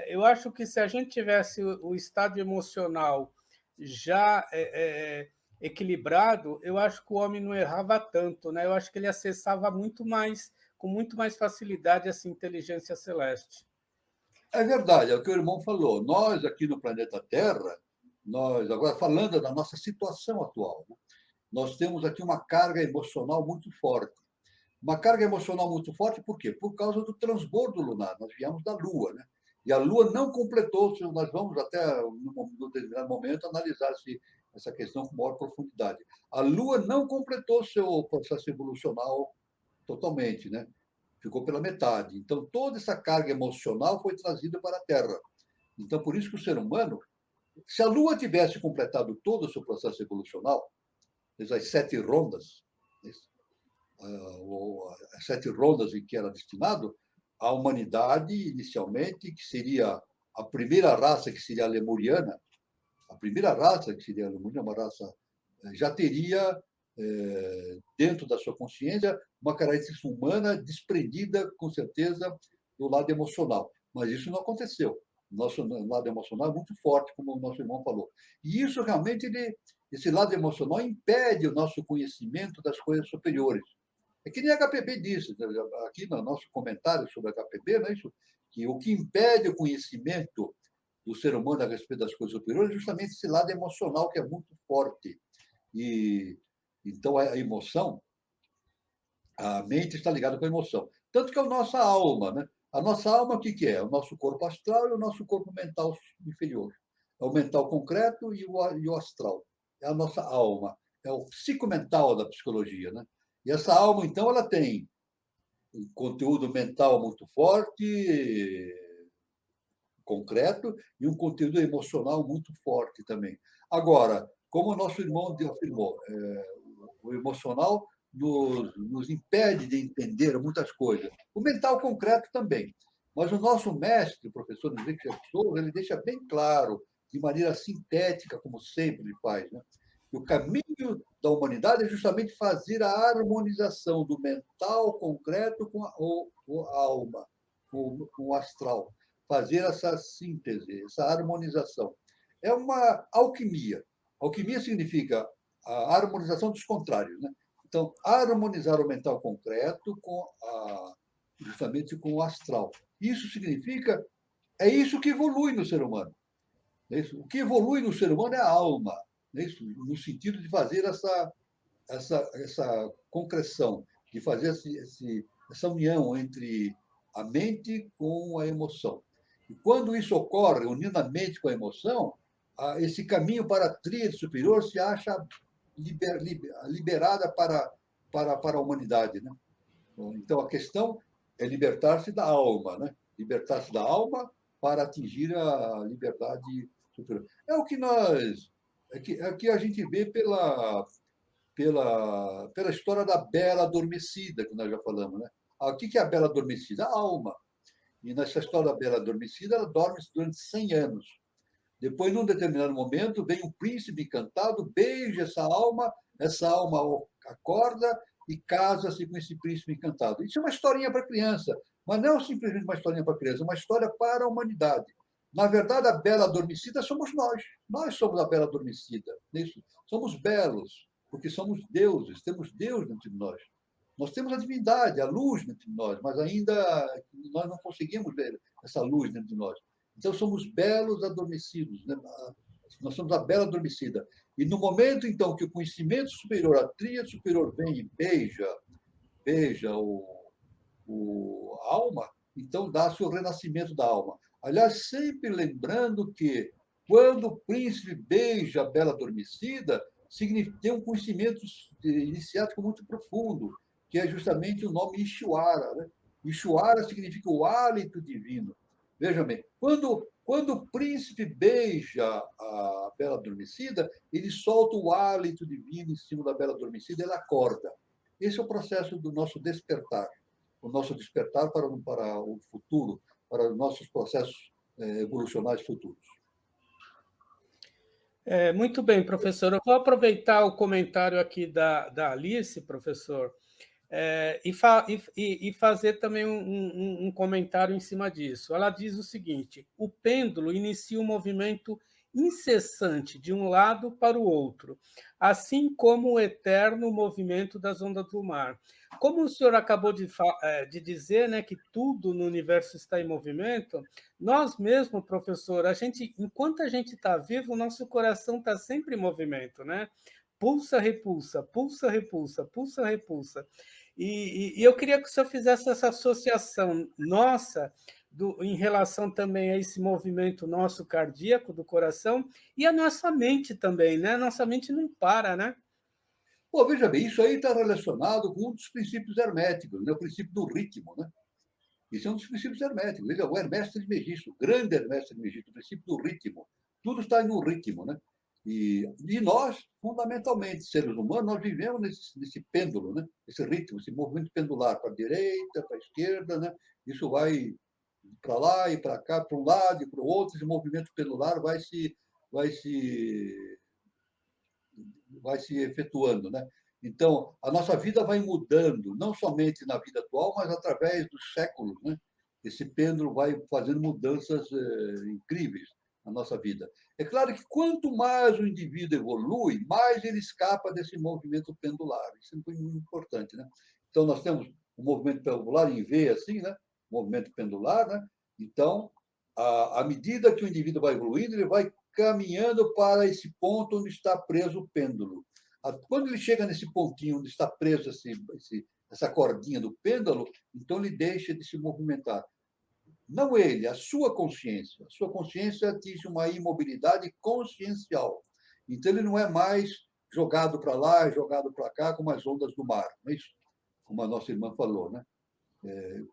Eu acho que se a gente tivesse o estado emocional já equilibrado, eu acho que o homem não errava tanto, né? Eu acho que ele acessava muito mais, com muito mais facilidade, essa inteligência celeste. É verdade, é o que o irmão falou. Nós, aqui no planeta Terra, nós, agora falando da nossa situação atual, né? Nós temos aqui uma carga emocional muito forte. Uma carga emocional muito forte, por quê? Por causa do transbordo lunar. Nós viemos da Lua, né? E a Lua não completou, nós vamos até, num determinado momento, analisar essa questão com maior profundidade. A Lua não completou seu processo evolucional totalmente, né? Ficou pela metade. Então, toda essa carga emocional foi trazida para a Terra. Então, por isso que o ser humano, se a Lua tivesse completado todo o seu processo evolucional, as 7 rondas, as 7 rondas em que era destinado, a humanidade, inicialmente, que seria a primeira raça, que seria a lemuriana, uma raça, já teria, dentro da sua consciência, uma característica humana desprendida, com certeza, do lado emocional. Mas isso não aconteceu. O nosso lado emocional é muito forte, como o nosso irmão falou. E isso realmente, esse lado emocional impede o nosso conhecimento das coisas superiores. É que nem a HPB disse, aqui no nosso comentário sobre a HPB, não é isso? Que o que impede o conhecimento do ser humano a respeito das coisas superiores é justamente esse lado emocional que é muito forte. E então a emoção, a mente está ligada com a emoção. Tanto que é a nossa alma, né? A nossa alma, o que é? O nosso corpo astral e o nosso corpo mental inferior. É o mental concreto e o astral. É a nossa alma. É o psicomental da psicologia, né? E essa alma, então, ela tem um conteúdo mental muito forte, concreto, e um conteúdo emocional muito forte também. Agora, como o nosso irmão afirmou, o emocional nos impede de entender muitas coisas. O mental concreto também. Mas o nosso mestre, o professor Henrique Souza, ele deixa bem claro, de maneira sintética, como sempre ele faz, né? Que o caminho da humanidade é justamente fazer a harmonização do mental concreto com a alma, com o astral. Fazer essa síntese, essa harmonização. É uma alquimia. Alquimia significa a harmonização dos contrários, né? Então, harmonizar o mental concreto justamente com o astral. Isso significa, é isso que evolui no ser humano. É isso? O que evolui no ser humano é a alma, é isso? No sentido de fazer essa concreção, de fazer essa união entre a mente com a emoção. E quando isso ocorre, unindo a mente com a emoção, esse caminho para a tríade superior se acha liberada para a humanidade, né? Então, a questão é libertar-se da alma, né? libertar-se da alma para atingir a liberdade superior. É o que nós... É que a gente vê pela história da Bela Adormecida, que nós já falamos. Né? O que é a Bela Adormecida? A alma. E nessa história da Bela Adormecida, ela dorme durante 100 anos. Depois, num determinado momento, vem um príncipe encantado, beija essa alma acorda e casa-se com esse príncipe encantado. Isso é uma historinha para criança, mas não simplesmente uma historinha para criança, é uma história para a humanidade. Na verdade, a Bela Adormecida somos nós. Nós somos a Bela Adormecida. Isso. Somos belos, porque somos deuses, temos Deus dentro de nós. Nós temos a divindade, a luz dentro de nós, mas ainda nós não conseguimos ver essa luz dentro de nós. Então, somos belos adormecidos. Né? Nós somos a bela adormecida. E no momento, então, que o conhecimento superior, a tríade superior vem e beija a alma, então dá-se o renascimento da alma. Aliás, sempre lembrando que, quando o príncipe beija a bela adormecida, tem um conhecimento iniciático muito profundo, que é justamente o nome Ishwara. Né? Ishwara significa o hálito divino. Veja bem, quando o príncipe beija a bela adormecida, ele solta o hálito divino em cima da bela adormecida e ela acorda. Esse é o processo do nosso despertar. O nosso despertar para o futuro, para os nossos processos evolucionários futuros. Muito bem, professor. Eu vou aproveitar o comentário aqui da Alice, professor, e fazer também um comentário em cima disso. Ela diz o seguinte: o pêndulo inicia um movimento incessante de um lado para o outro, assim como o eterno movimento das ondas do mar. Como o senhor acabou de dizer, né, que tudo no universo está em movimento, nós mesmos, professor, enquanto a gente está vivo, o nosso coração está sempre em movimento, né? Pulsa, repulsa, pulsa, repulsa, pulsa, repulsa. E eu queria que o senhor fizesse essa associação nossa em relação também a esse movimento nosso cardíaco do coração e a nossa mente também, né? Nossa mente não para, né? Pô, veja bem, isso aí está relacionado com um dos princípios herméticos, né? O princípio do ritmo, né? Isso é um dos princípios herméticos. Veja, o Hermes Trismegisto, o grande Hermes Trismegisto, o princípio do ritmo. Tudo está no ritmo, né? E nós, fundamentalmente, seres humanos, nós vivemos nesse pêndulo, né? Esse ritmo, esse movimento pendular, para a direita, para a esquerda, né? Isso vai para lá e para cá, para um lado e para o outro, esse movimento pendular vai se vai se efetuando, né? Então, a nossa vida vai mudando, não somente na vida atual, mas através dos séculos, né? Esse pêndulo vai fazendo mudanças incríveis na nossa vida. É claro que quanto mais o indivíduo evolui, mais ele escapa desse movimento pendular. Isso é muito importante, né? Então, nós temos o movimento pendular em V, assim, né? Movimento pendular, né? Então, à medida que o indivíduo vai evoluindo, ele vai caminhando para esse ponto onde está preso o pêndulo. Quando ele chega nesse pontinho onde está preso essa cordinha do pêndulo, então ele deixa de se movimentar. Não ele, a sua consciência. A sua consciência atinge uma imobilidade consciencial. Então ele não é mais jogado para lá, jogado para cá, como as ondas do mar. Não é isso? Como a nossa irmã falou, né?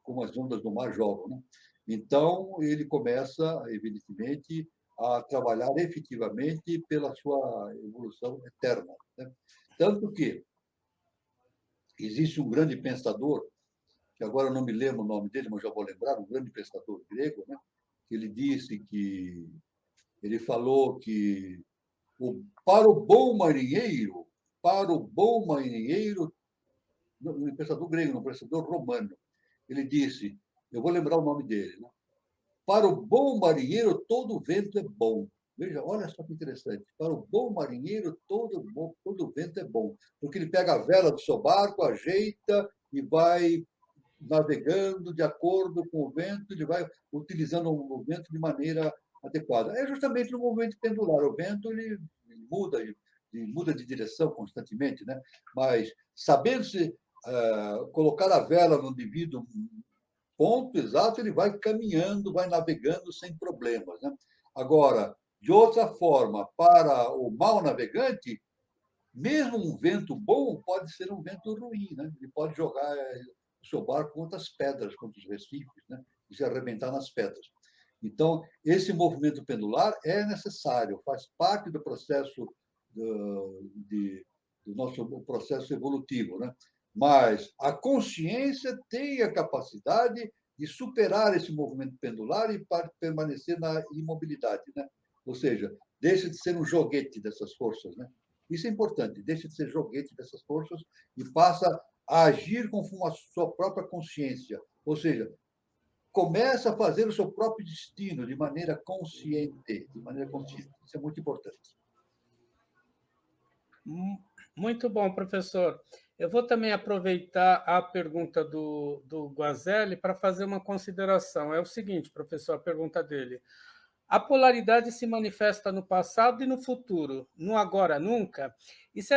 Como as ondas do mar jogam. Né? Então ele começa, evidentemente, a trabalhar efetivamente pela sua evolução eterna. Né? Tanto que existe um grande pensador, que agora eu não me lembro o nome dele, mas já vou lembrar, um grande pensador grego, né? Que ele falou que para o bom marinheiro, um pensador grego, um pensador romano, ele disse, eu vou lembrar o nome dele, né? Para o bom marinheiro, todo vento é bom. Veja, olha só que interessante. Para o bom marinheiro, todo vento é bom. Porque ele pega a vela do seu barco, ajeita e vai navegando de acordo com o vento, ele vai utilizando o vento de maneira adequada. É justamente no movimento pendular. O vento ele muda de direção constantemente, né? Mas sabendo-se colocar a vela no devido ponto exato, ele vai caminhando, vai navegando sem problemas. Né? Agora, de outra forma, para o mau navegante, mesmo um vento bom pode ser um vento ruim. Né? Ele pode jogar o seu barco contra as pedras, contra os recifes. Né? de se arrebentar nas pedras. Então, esse movimento pendular é necessário, faz parte do processo do nosso processo evolutivo, né? Mas a consciência tem a capacidade de superar esse movimento pendular e permanecer na imobilidade, né? Ou seja, deixa de ser um joguete dessas forças, né? Isso é importante, deixa de ser joguete dessas forças e passa a agir conforme a sua própria consciência. Ou seja, começa a fazer o seu próprio destino de maneira consciente, de maneira consciente. Isso é muito importante. Muito bom, professor. Eu vou também aproveitar a pergunta do Guazelli para fazer uma consideração. É o seguinte, professor, a pergunta dele. A polaridade se manifesta no passado e no futuro, no agora, nunca. E se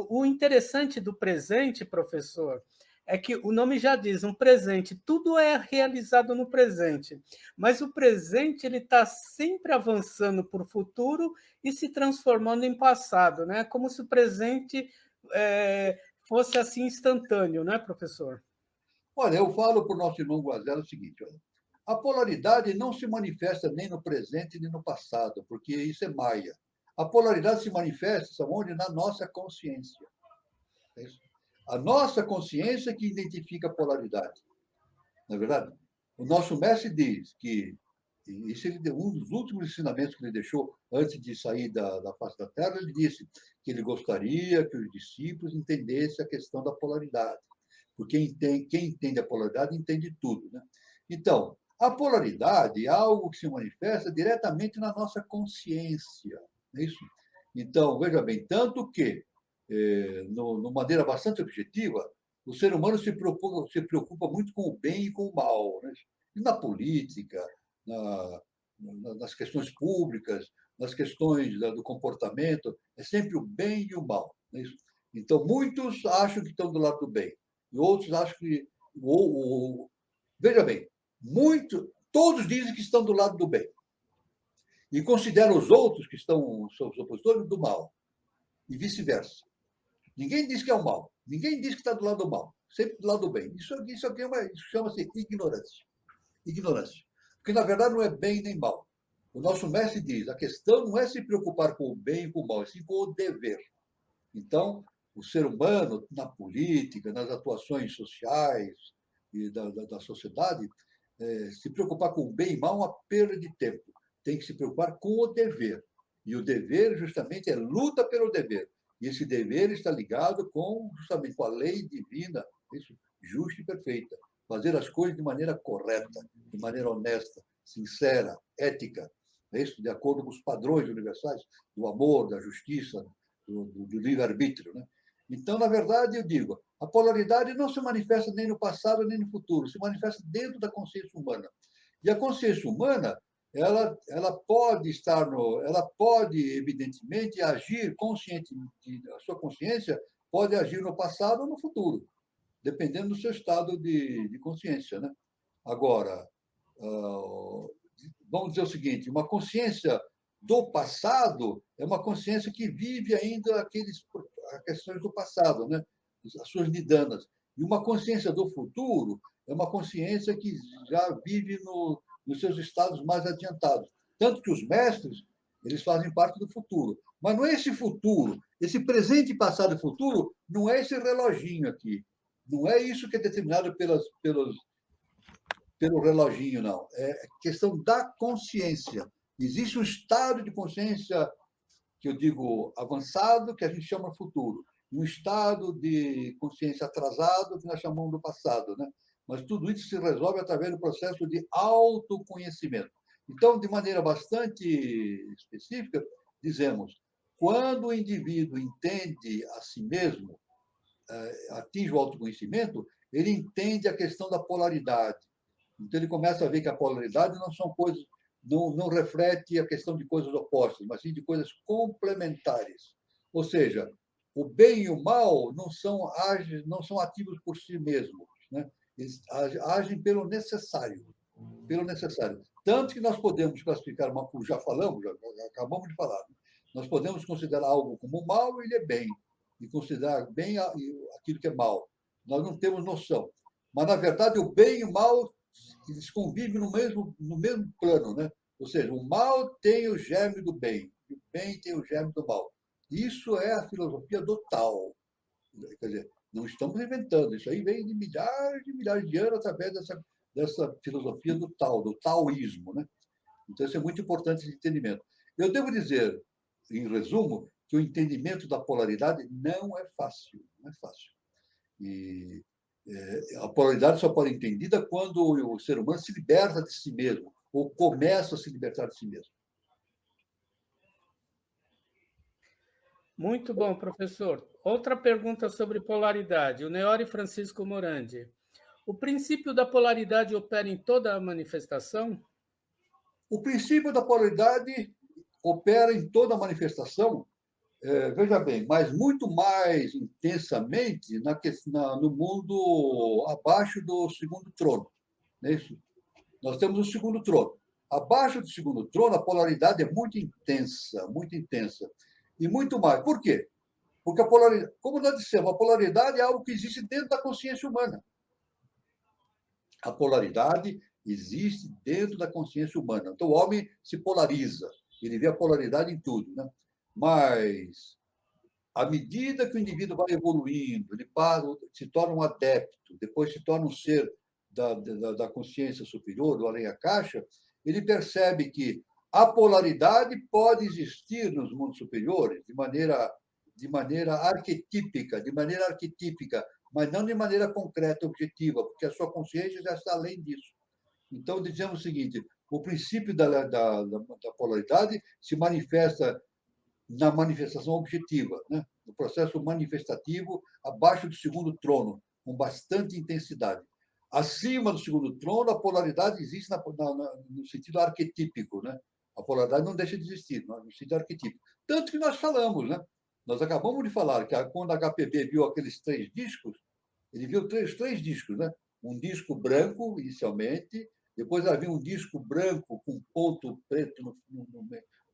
o interessante do presente, professor, é que o nome já diz, um presente, tudo é realizado no presente, mas o presente ele está sempre avançando para o futuro e se transformando em passado, né? Como se o presente fosse assim instantâneo, né, professor? Olha, eu falo para o nosso irmão Guazelli o seguinte, olha, a polaridade não se manifesta nem no presente nem no passado, porque isso é maia. A polaridade se manifesta onde? Na nossa consciência. É isso? A nossa consciência que identifica a polaridade. Não é verdade? O nosso mestre diz que, isso ele deu, um dos últimos ensinamentos que ele deixou antes de sair da face da Terra, ele disse que ele gostaria que os discípulos entendessem a questão da polaridade. Porque quem entende a polaridade entende tudo. Né? Então, a polaridade é algo que se manifesta diretamente na nossa consciência. Não é isso? Então, veja bem, tanto que, de maneira bastante objetiva, o ser humano se preocupa muito com o bem e com o mal. Né? E na política, nas questões públicas, nas questões do comportamento, é sempre o bem e o mal. Não é isso? Então, muitos acham que estão do lado do bem, e outros acham que. Veja bem, todos dizem que estão do lado do bem, e consideram os outros, que estão seus opositores, do mal, e vice-versa. Ninguém diz que é o mal, ninguém diz que está do lado do mal, sempre do lado do bem. Isso aqui isso chama-se ignorância. Ignorância. Porque, na verdade, não é bem nem mal. O nosso mestre diz, a questão não é se preocupar com o bem e com o mal, é sim com o dever. Então, o ser humano, na política, nas atuações sociais e da sociedade, se preocupar com o bem e mal é uma perda de tempo. Tem que se preocupar com o dever. E o dever, justamente, é luta pelo dever. E esse dever está ligado justamente com a lei divina, isso, justa e perfeita. Fazer as coisas de maneira correta, de maneira honesta, sincera, ética, isso, de acordo com os padrões universais do amor, da justiça, do livre-arbítrio. Né? Então, na verdade, eu digo, a polaridade não se manifesta nem no passado nem no futuro, se manifesta dentro da consciência humana. E a consciência humana, ela pode, evidentemente, agir conscientemente, a sua consciência pode agir no passado ou no futuro, dependendo do seu estado de consciência. Né? Agora, vamos dizer o seguinte, uma consciência do passado é uma consciência que vive ainda as questões do passado, né? As suas nidanas. E uma consciência do futuro é uma consciência que já vive nos seus estados mais adiantados. Tanto que os mestres, eles fazem parte do futuro. Mas não é esse futuro, esse presente, passado e futuro, não é esse reloginho aqui. Não é isso que é determinado pelo reloginho, não. É questão da consciência. Existe um estado de consciência, que eu digo avançado, que a gente chama futuro, e um estado de consciência atrasado, que nós chamamos do passado. Né? Mas tudo isso se resolve através do processo de autoconhecimento. Então, de maneira bastante específica, dizemos, quando o indivíduo entende a si mesmo, atinge o autoconhecimento, ele entende a questão da polaridade. Então, ele começa a ver que a polaridade não são coisas, não reflete a questão de coisas opostas, mas sim de coisas complementares. Ou seja, o bem e o mal não são ativos por si mesmos, né? Eles agem pelo necessário, pelo necessário. Tanto que nós podemos classificar já acabamos de falar, nós podemos considerar algo como mal e ele é bem, e considerar bem aquilo que é mal. Nós não temos noção. Mas, na verdade, o bem e o mal eles convivem no mesmo plano, né? Ou seja, o mal tem o germe do bem, e o bem tem o germe do mal. Isso é a filosofia do Tao. Quer dizer, não estamos inventando, isso aí vem de milhares de anos através dessa filosofia do Tao, do taoísmo, né? Então, isso é muito importante esse entendimento. Eu devo dizer, em resumo, que o entendimento da polaridade não é fácil, não é fácil. E a polaridade só pode ser entendida quando o ser humano se liberta de si mesmo, ou começa a se libertar de si mesmo. Muito bom, professor. Outra pergunta sobre polaridade. O Neori Francisco Morandi. O princípio da polaridade opera em toda a manifestação? O princípio da polaridade opera em toda a manifestação, veja bem, mas muito mais intensamente no mundo abaixo do segundo trono. Não é isso? Nós temos o segundo trono. Abaixo do segundo trono, a polaridade é muito intensa, muito intensa. E muito mais. Por quê? Porque a polaridade, como nós dissemos, a polaridade é algo que existe dentro da consciência humana. A polaridade existe dentro da consciência humana. Então, o homem se polariza, ele vê a polaridade em tudo. Né? Mas, à medida que o indivíduo vai evoluindo, ele se torna um adepto, depois se torna um ser da consciência superior, do além-a-caixa, ele percebe que a polaridade pode existir nos mundos superiores de maneira arquetípica, mas não de maneira concreta, objetiva, porque a sua consciência já está além disso. Então, dizemos o seguinte: o princípio da polaridade se manifesta na manifestação objetiva, né? No processo manifestativo, abaixo do segundo trono, com bastante intensidade. Acima do segundo trono, a polaridade existe no sentido arquetípico, né? A polaridade não deixa de existir, no sentido arquetípico. Tanto que nós falamos, né? Nós acabamos de falar que quando a HPB viu aqueles 3 discos, ele viu três discos, né? Um disco branco, inicialmente, depois havia um disco branco com ponto preto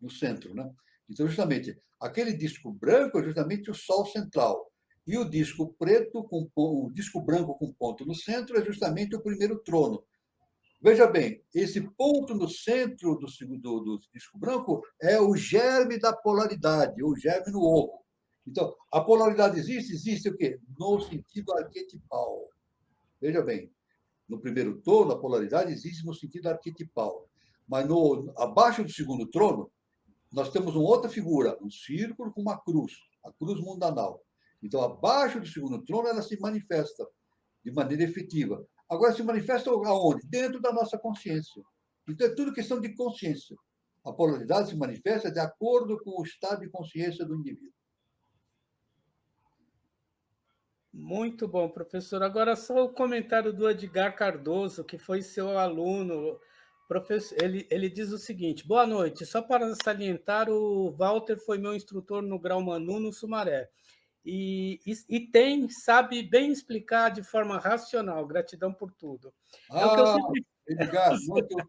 no centro, né? Então, justamente, aquele disco branco é justamente o Sol central. E o disco preto, o disco branco com ponto no centro, é justamente o primeiro trono. Veja bem, esse ponto no centro do disco branco é o germe da polaridade, o germe no ovo. Então, a polaridade existe o quê? No sentido arquetipal. Veja bem, no primeiro trono, a polaridade existe no sentido arquetipal. Mas abaixo do segundo trono, nós temos uma outra figura, um círculo com uma cruz, a cruz mundanal. Então, abaixo do segundo trono, ela se manifesta de maneira efetiva. Agora, se manifesta aonde? Dentro da nossa consciência. Então, é tudo questão de consciência. A polaridade se manifesta de acordo com o estado de consciência do indivíduo. Muito bom, professor. Agora, só o comentário do Edgar Cardoso, que foi seu aluno. Professor, ele diz o seguinte: boa noite. Só para salientar, o Walter foi meu instrutor no Grau Manu, no Sumaré. E sabe bem explicar de forma racional. Gratidão por tudo. É o que eu sempre, Edgar, é o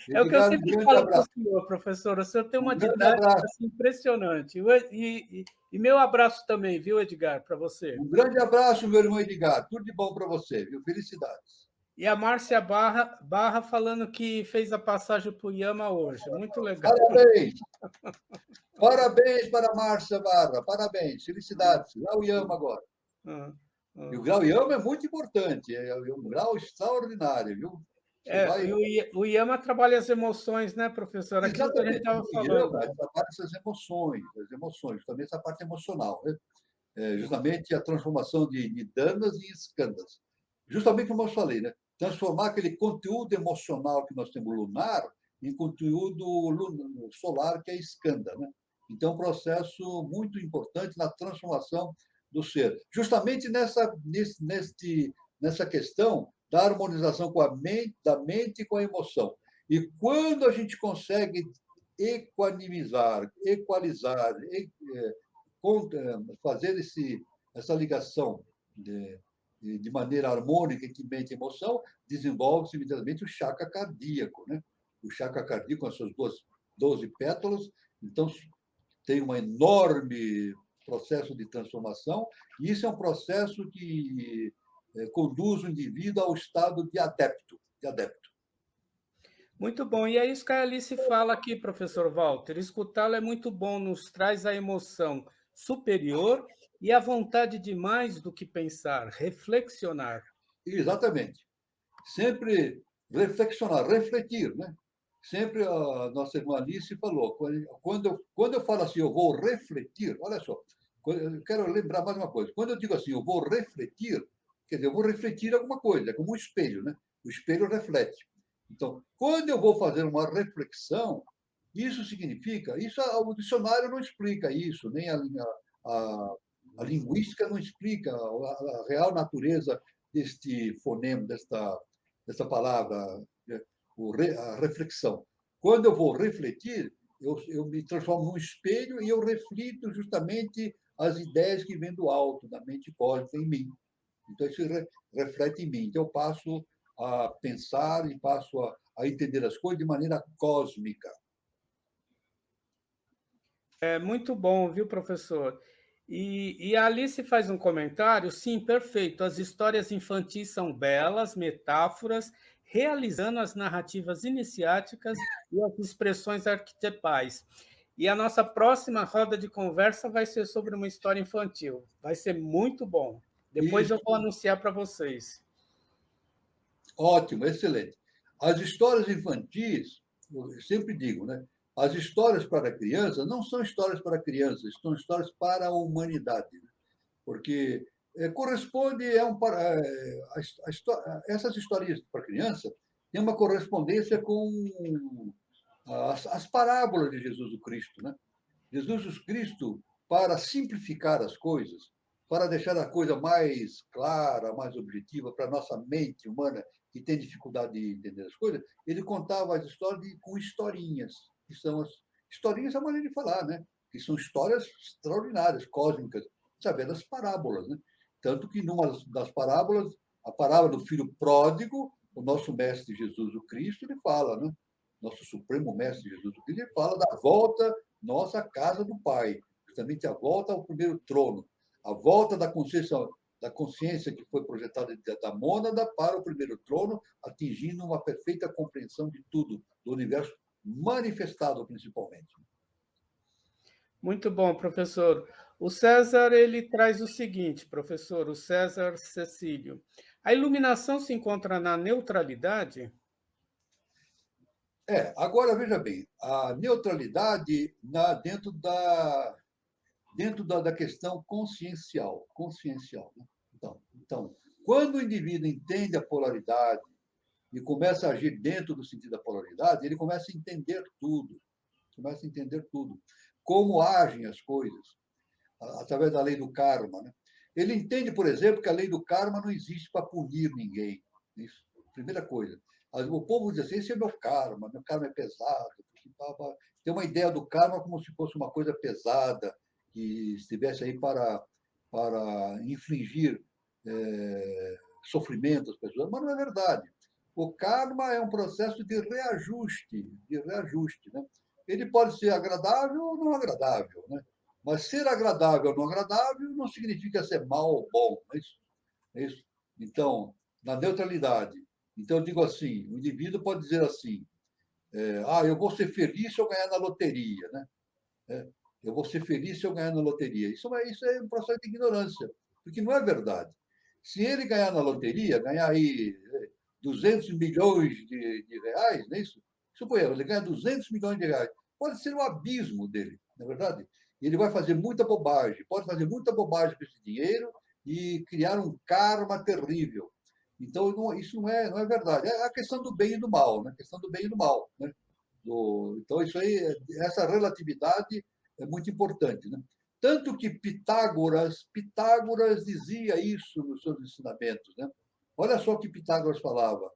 que eu Edgar, um sempre grande falo para o abraço. senhor, professor. O senhor tem uma Um grande didática abraço. assim, impressionante. E meu abraço também, viu, Edgar, para você. Um grande abraço, meu irmão Edgar. Tudo de bom para você, viu? Felicidades. E a Márcia Barra falando que fez a passagem para o Yama hoje. Muito legal. Parabéns! Parabéns para a Márcia Barra. Parabéns. Felicidades. Grau Yama agora. E o grau Yama é muito importante. É um grau extraordinário, viu? O Yama trabalha as emoções, né, professor? Aquilo que a gente estava falando. O Yama trabalha essas emoções, também essa parte emocional, né? Justamente a transformação de danas em escandas. Justamente como eu falei, né? Transformar aquele conteúdo emocional que nós temos lunar em conteúdo solar, que é escanda, né? Então, um processo muito importante na transformação do ser. Justamente nessa questão da harmonização com da mente e com a emoção. E quando a gente consegue equalizar, fazer essa ligação de maneira harmônica entre mente e emoção, desenvolve-se imediatamente o chakra cardíaco, né? O chakra cardíaco com as suas 12 pétalas, então tem um enorme processo de transformação, e isso é um processo que conduz o indivíduo ao estado de adepto. de adepto. Muito bom. E é isso que a Alice fala aqui, professor Walter. Escutá-lo é muito bom, nos traz a emoção superior e a vontade de mais do que pensar, reflexionar. Exatamente. Sempre reflexionar, refletir, né? Sempre a nossa irmã Alice falou, quando eu falo assim, eu vou refletir, olha só, eu quero lembrar mais uma coisa, quando eu digo assim, eu vou refletir, quer dizer, eu vou refletir alguma coisa, é como um espelho, né? O espelho reflete. Então, quando eu vou fazer uma reflexão, isso significa, isso o dicionário não explica isso, nem a linguística não explica a real natureza deste fonema, desta palavra, né, a reflexão. Quando eu vou refletir, eu me transformo num espelho e eu reflito justamente as ideias que vêm do alto, da mente cósmica em mim. Então, isso reflete em mim. Então, eu passo a pensar e passo a entender as coisas de maneira cósmica. É muito bom, viu, professor? E a Alice faz um comentário, sim, perfeito. As histórias infantis são belas, metáforas, realizando as narrativas iniciáticas e as expressões arquetipais. E a nossa próxima roda de conversa vai ser sobre uma história infantil. Vai ser muito bom. Depois eu Isso, vou anunciar para vocês. ótimo, excelente. As histórias infantis, eu sempre digo, né? As histórias para crianças não são histórias para crianças, são histórias para a humanidade, né? Porque corresponde essas histórias para criança têm uma correspondência com as parábolas de Jesus Cristo, né? Jesus Cristo, para simplificar as coisas, para deixar a coisa mais clara, mais objetiva para a nossa mente humana que tem dificuldade de entender as coisas, ele contava as histórias com historinhas, que são as historinhas é a maneira de falar, né? Que são histórias extraordinárias, cósmicas, saber das parábolas, né? Tanto que numa das parábolas, a parábola do filho pródigo, o nosso mestre Jesus o Cristo, ele fala, né? Nosso supremo mestre Jesus o Cristo, ele fala da volta nossa casa do Pai, justamente a volta ao primeiro trono, a volta da consciência que foi projetada da mônada para o primeiro trono, atingindo uma perfeita compreensão de tudo, do universo manifestado principalmente. Muito bom, professor. O César ele traz o seguinte, professor, o César Cecílio. A iluminação se encontra na neutralidade? Agora veja bem, a neutralidade dentro da questão consciencial, né? Então, quando o indivíduo entende a polaridade e começa a agir dentro do sentido da polaridade, ele começa a entender tudo, como agem as coisas, através da lei do karma, né? Ele entende, por exemplo, que a lei do karma não existe para punir ninguém. Isso, primeira coisa. O povo diz assim, esse é meu karma é pesado. Tem uma ideia do karma como se fosse uma coisa pesada, que estivesse aí para infligir sofrimento às pessoas, mas não é verdade. O karma é um processo de reajuste, né? Ele pode ser agradável ou não agradável, né? Mas ser agradável ou não agradável não significa ser mal ou bom, não é isso? É isso? Então, na neutralidade. Então, eu digo assim, o indivíduo pode dizer assim, eu vou ser feliz se eu ganhar na loteria, né? Eu vou ser feliz se eu ganhar na loteria. Isso é um processo de ignorância, porque não é verdade. Se ele ganhar na loteria, ganhar aí 200 milhões de reais, não é isso? Suponhamos, ele ganha 200 milhões de reais. Pode ser o abismo dele, não é verdade? E ele vai fazer muita bobagem, pode fazer muita bobagem com esse dinheiro e criar um karma terrível. Então, isso não é verdade. É a questão do bem e do mal, né? A questão do bem e do mal, né? Então, isso aí, essa relatividade é muito importante, né? Tanto que Pitágoras dizia isso nos seus ensinamentos, né? Olha só o que Pitágoras falava,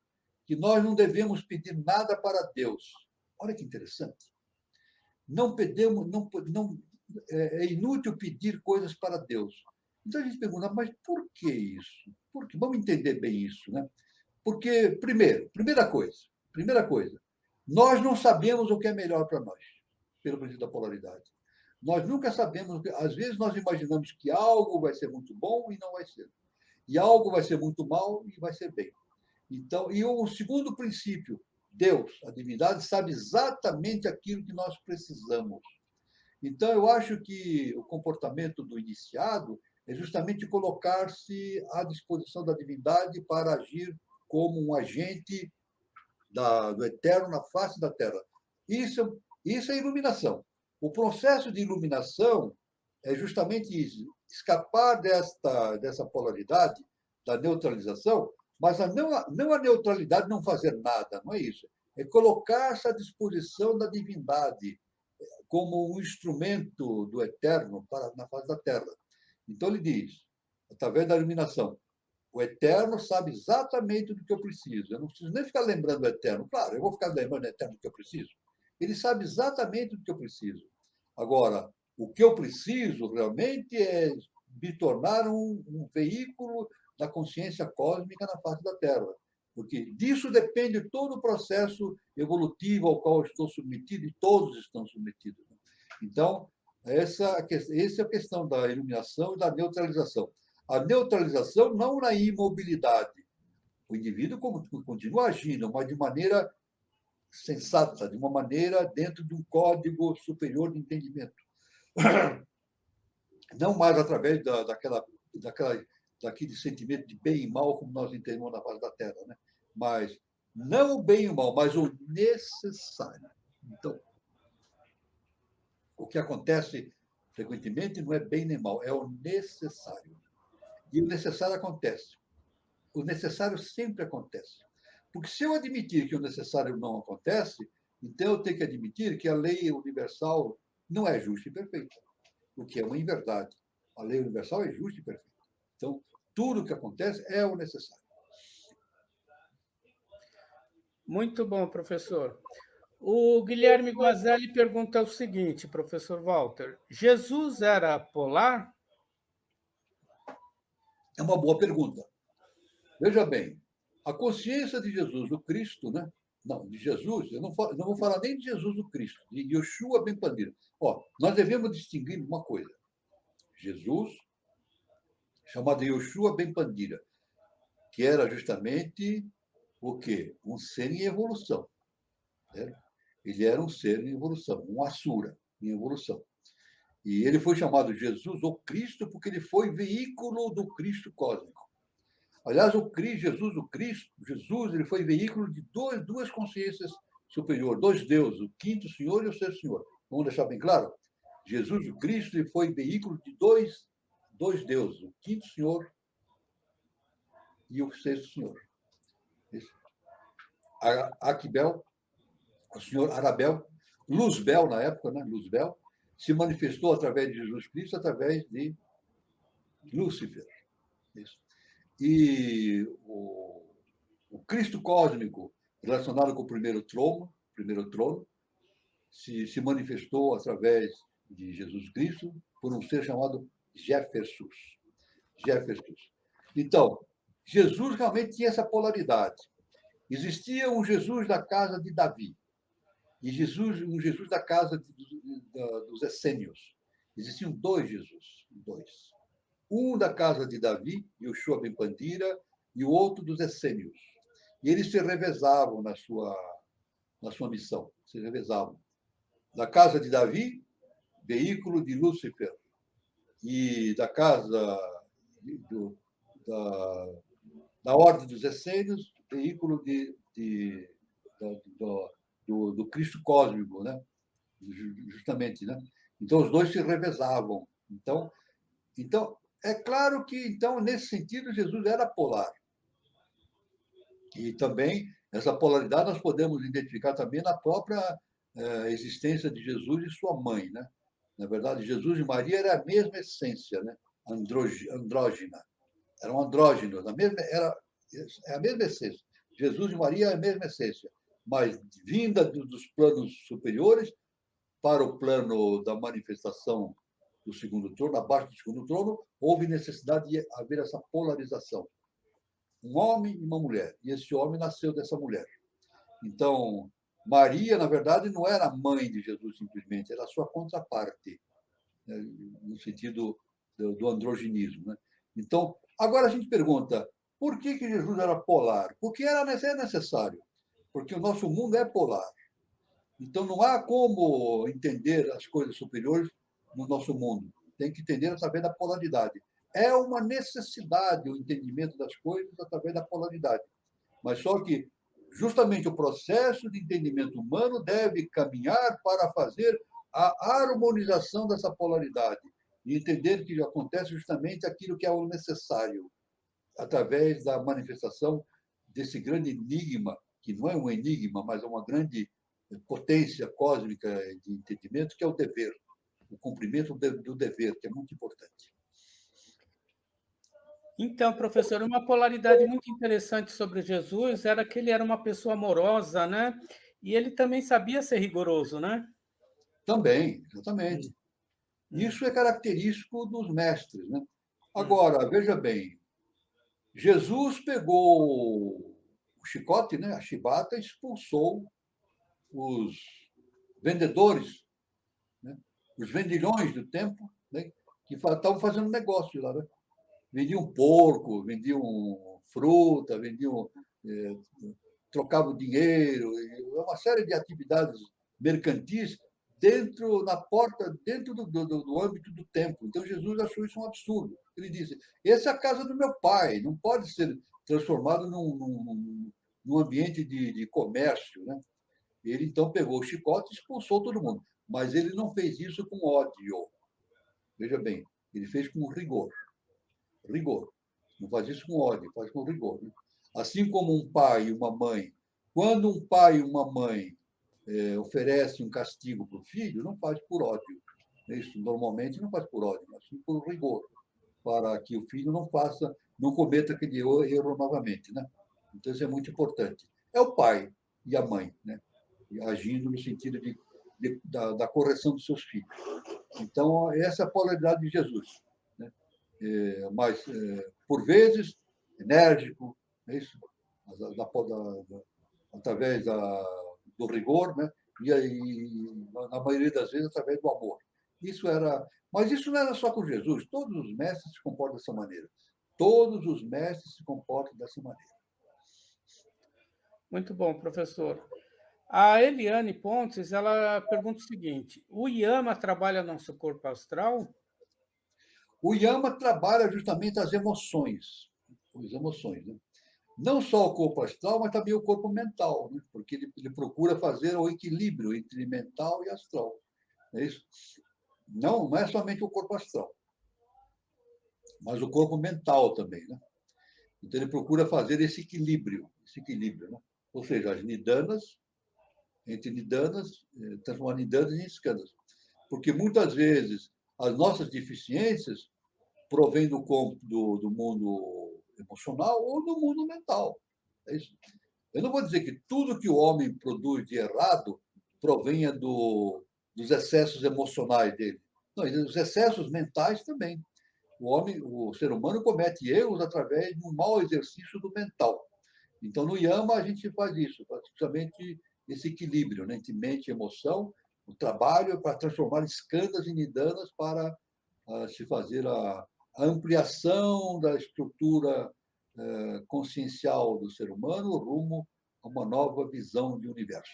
que nós não devemos pedir nada para Deus. Olha que interessante. Não pedimos, não, é inútil pedir coisas para Deus. Então a gente pergunta, mas por que isso? Por que? Vamos entender bem isso, né? Porque, primeira coisa, nós não sabemos o que é melhor para nós, pelo princípio da polaridade. Nós nunca sabemos, às vezes nós imaginamos que algo vai ser muito bom e não vai ser. E algo vai ser muito mal e vai ser bem. Então, e o segundo princípio, Deus, a divindade, sabe exatamente aquilo que nós precisamos. Então, eu acho que o comportamento do iniciado é justamente colocar-se à disposição da divindade para agir como um agente do eterno na face da Terra. Isso é iluminação. O processo de iluminação é justamente isso, escapar dessa polaridade, da neutralização, mas não a neutralidade não fazer nada, não é isso. É colocar-se à disposição da divindade como um instrumento do eterno na face da Terra. Então ele diz, através da iluminação, o eterno sabe exatamente do que eu preciso. Eu não preciso nem ficar lembrando do eterno. Claro, eu vou ficar lembrando do eterno do que eu preciso. Ele sabe exatamente do que eu preciso. Agora, o que eu preciso realmente é me tornar um veículo da consciência cósmica na face da Terra. Porque disso depende todo o processo evolutivo ao qual eu estou submetido, e todos estão submetidos. Então, essa é a questão da iluminação e da neutralização. A neutralização não na imobilidade. O indivíduo continua agindo, mas de maneira sensata, de uma maneira dentro de um código superior de entendimento. Não mais através daquele sentimento de bem e mal como nós entendemos na face da Terra, né? Mas não o bem e o mal, mas o necessário. Então, o que acontece frequentemente não é bem nem mal, é o necessário. E o necessário acontece. O necessário sempre acontece. Porque se eu admitir que o necessário não acontece, então eu tenho que admitir que a lei universal não é justa e perfeita, o que é uma inverdade. A lei universal é justa e perfeita. Então, tudo o que acontece é o necessário. Muito bom, professor. O Guilherme Guazelli pergunta o seguinte, professor Walter: Jesus era polar? É uma boa pergunta. Veja bem, a consciência de Jesus, o Cristo, né? Não, de Jesus, eu não vou falar nem de Jesus, o Cristo, de Yoshua Ben Pandira. Nós devemos distinguir uma coisa. Jesus, chamado Yoshua Ben Pandira, que era justamente o quê? Um ser em evolução. Né? Ele era um ser em evolução, um Asura em evolução. E ele foi chamado Jesus, o Cristo, porque ele foi veículo do Cristo cósmico. Aliás, Jesus, ele foi veículo de duas consciências superiores, dois deuses, o quinto Senhor e o sexto Senhor. Vamos deixar bem claro? Jesus, o Cristo, ele foi veículo de dois deuses, o quinto Senhor e o sexto Senhor. Aquibel, o Senhor Arabel, Luzbel, na época, né? Luzbel, se manifestou através de Jesus Cristo, através de Lúcifer. Isso. E o Cristo cósmico, relacionado com o primeiro trono, se manifestou através de Jesus Cristo por um ser chamado Jeffersus. Então, Jesus realmente tinha essa polaridade. Existia um Jesus da casa de Davi e um Jesus da casa dos essênios. Existiam dois Jesus, dois. Um da casa de Davi, Yoshua Ben Pandira, e o outro dos essênios. E eles se revezavam na sua missão, se revezavam. Da casa de Davi, veículo de Lúcifer, e da casa da ordem dos essênios, veículo do Cristo cósmico, né? Justamente, né? Então os dois se revezavam. Então é claro que então nesse sentido Jesus era polar. E também essa polaridade nós podemos identificar também na própria existência de Jesus e sua mãe, né? Na verdade, Jesus e Maria era a mesma essência, né? Andrógina. Eram andrógenos, é a mesma essência. Jesus e Maria é a mesma essência, mas vinda dos planos superiores para o plano da manifestação do segundo trono, abaixo do segundo trono, houve necessidade de haver essa polarização. Um homem e uma mulher, e esse homem nasceu dessa mulher. Então, Maria, na verdade, não era a mãe de Jesus simplesmente, era a sua contraparte, né, no sentido do androginismo. Né? Então, agora a gente pergunta, Por que Jesus era polar? Porque era necessário, porque o nosso mundo é polar. Então, não há como entender as coisas superiores no nosso mundo. Tem que entender através da polaridade. É uma necessidade o entendimento das coisas através da polaridade. Mas só que, justamente, o processo de entendimento humano deve caminhar para fazer a harmonização dessa polaridade e entender que acontece justamente aquilo que é o necessário, através da manifestação desse grande enigma, que não é um enigma, mas é uma grande potência cósmica de entendimento, que é o dever, o cumprimento do dever, que é muito importante. Então, professor, uma polaridade muito interessante sobre Jesus era que ele era uma pessoa amorosa, né? E ele também sabia ser rigoroso, né? Também, exatamente. Hum, Isso é característico dos mestres, né? hum. Agora, veja bem, Jesus pegou o chicote, né, a chibata, expulsou os vendedores, né, os vendilhões do templo, né, que estavam fazendo negócio lá. Né? Vendiam porco, vendiam fruta, vendiam, eh, trocavam dinheiro, uma série de atividades mercantis na porta, dentro do âmbito do templo. Então Jesus achou isso um absurdo. Ele disse: essa é a casa do meu pai, não pode ser transformado num ambiente de comércio. Né? Ele então pegou o chicote e expulsou todo mundo. Mas ele não fez isso com ódio. Veja bem, ele fez com rigor. Rigor. Não faz isso com ódio, faz com rigor. Né? Assim como um pai e uma mãe, quando um pai e uma mãe oferecem um castigo para o filho, não faz por ódio. Isso normalmente não faz por ódio, mas sim por rigor, para que o filho não cometa aquele erro novamente. Né? Então, isso é muito importante. É o pai e a mãe, né? Agindo no sentido da correção dos seus filhos. Então, essa é a polaridade de Jesus. Né? Mas, por vezes, enérgico, é isso? Através do rigor, né? Na maioria das vezes, através do amor. Isso era. Mas isso não era só com Jesus, todos os mestres se comportam dessa maneira. Todos os mestres se comportam dessa maneira. Muito bom, professor. A Eliane Pontes, ela pergunta o seguinte: o Yama trabalha nosso corpo astral? O Yama trabalha justamente as emoções. Né? Não só o corpo astral, mas também o corpo mental, né? Porque ele procura fazer o equilíbrio entre mental e astral. É isso? Não é somente o corpo astral, mas o corpo mental também. Né? Então, ele procura fazer esse equilíbrio. Né? Ou seja, as nidanas, entre nidanas, transformar nidanas em skandhas. Porque muitas vezes as nossas deficiências provêm do mundo emocional ou do mundo mental. É isso? Eu não vou dizer que tudo que o homem produz de errado provenha dos excessos emocionais dele. Não, os excessos mentais também. O ser humano comete erros através de um mau exercício do mental. Então, no Yama, a gente faz isso, justamente esse equilíbrio, né, entre mente e emoção, o trabalho para transformar skandhas em nidanas para se fazer a ampliação da estrutura consciencial do ser humano rumo a uma nova visão de universo.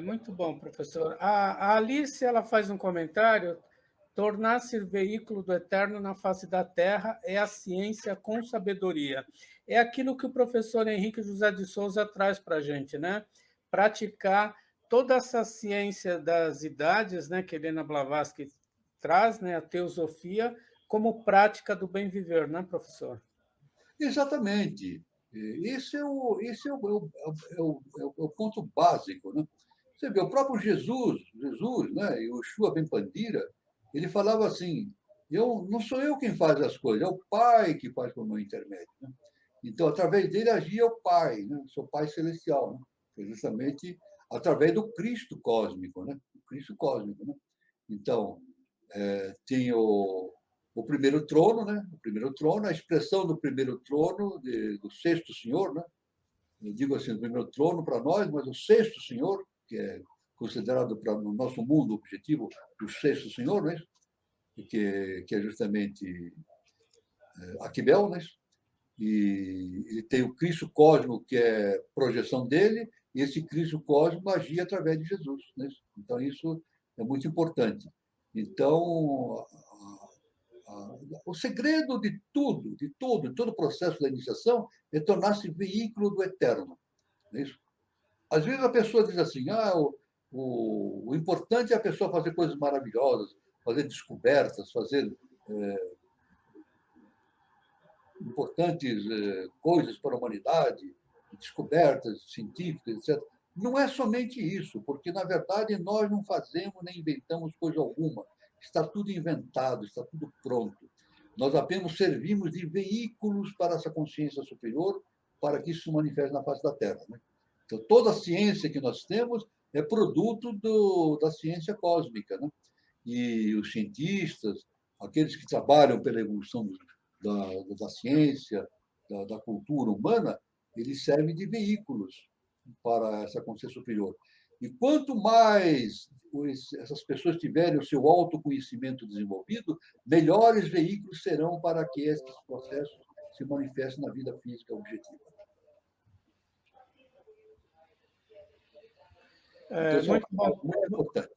Muito bom, professor. A Alice, ela faz um comentário: tornar-se veículo do eterno na face da Terra é a ciência com sabedoria. É aquilo que o professor Henrique José de Souza traz para a gente, né? Praticar toda essa ciência das idades, né, que Helena Blavatsky traz, né, a teosofia, como prática do bem viver, né, professor? Exatamente. Esse é o ponto básico. Né? Você vê, o próprio Jesus, né, e o Shua Ben Pandira, ele falava assim: não sou eu quem faz as coisas, é o Pai que faz por meu intermédio. Né? Então, através dele agia o Pai, né? Seu Pai celestial, né? Foi justamente através do Cristo cósmico, né? O Cristo cósmico, né? Então, tem o primeiro trono, né? O primeiro trono, a expressão do primeiro trono, do sexto senhor, né? Eu digo assim, o primeiro trono para nós, mas o sexto senhor, que é considerado para no nosso mundo objetivo o sexto senhor, não é isso? que é justamente Aquibel, né? E ele tem o Cristo cósmico, que é projeção dele, e esse Cristo cósmico agia através de Jesus, né? Então, isso é muito importante. Então, o segredo de todo o processo da iniciação é tornar-se veículo do eterno. Não é isso? Às vezes a pessoa diz assim, o importante é a pessoa fazer coisas maravilhosas, fazer descobertas, fazer importantes coisas para a humanidade, descobertas científicas, etc. Não é somente isso, porque, na verdade, nós não fazemos nem inventamos coisa alguma. Está tudo inventado, está tudo pronto. Nós apenas servimos de veículos para essa consciência superior, para que isso se manifeste na face da Terra. Né? Então, toda a ciência que nós temos é produto da ciência cósmica. Né? E os cientistas, aqueles que trabalham pela evolução da ciência, da cultura humana, eles servem de veículos para essa consciência superior. E quanto mais essas pessoas tiverem o seu autoconhecimento desenvolvido, melhores veículos serão para que esses processos se manifestem na vida física objetiva. Então, isso Muito bom. muito importante.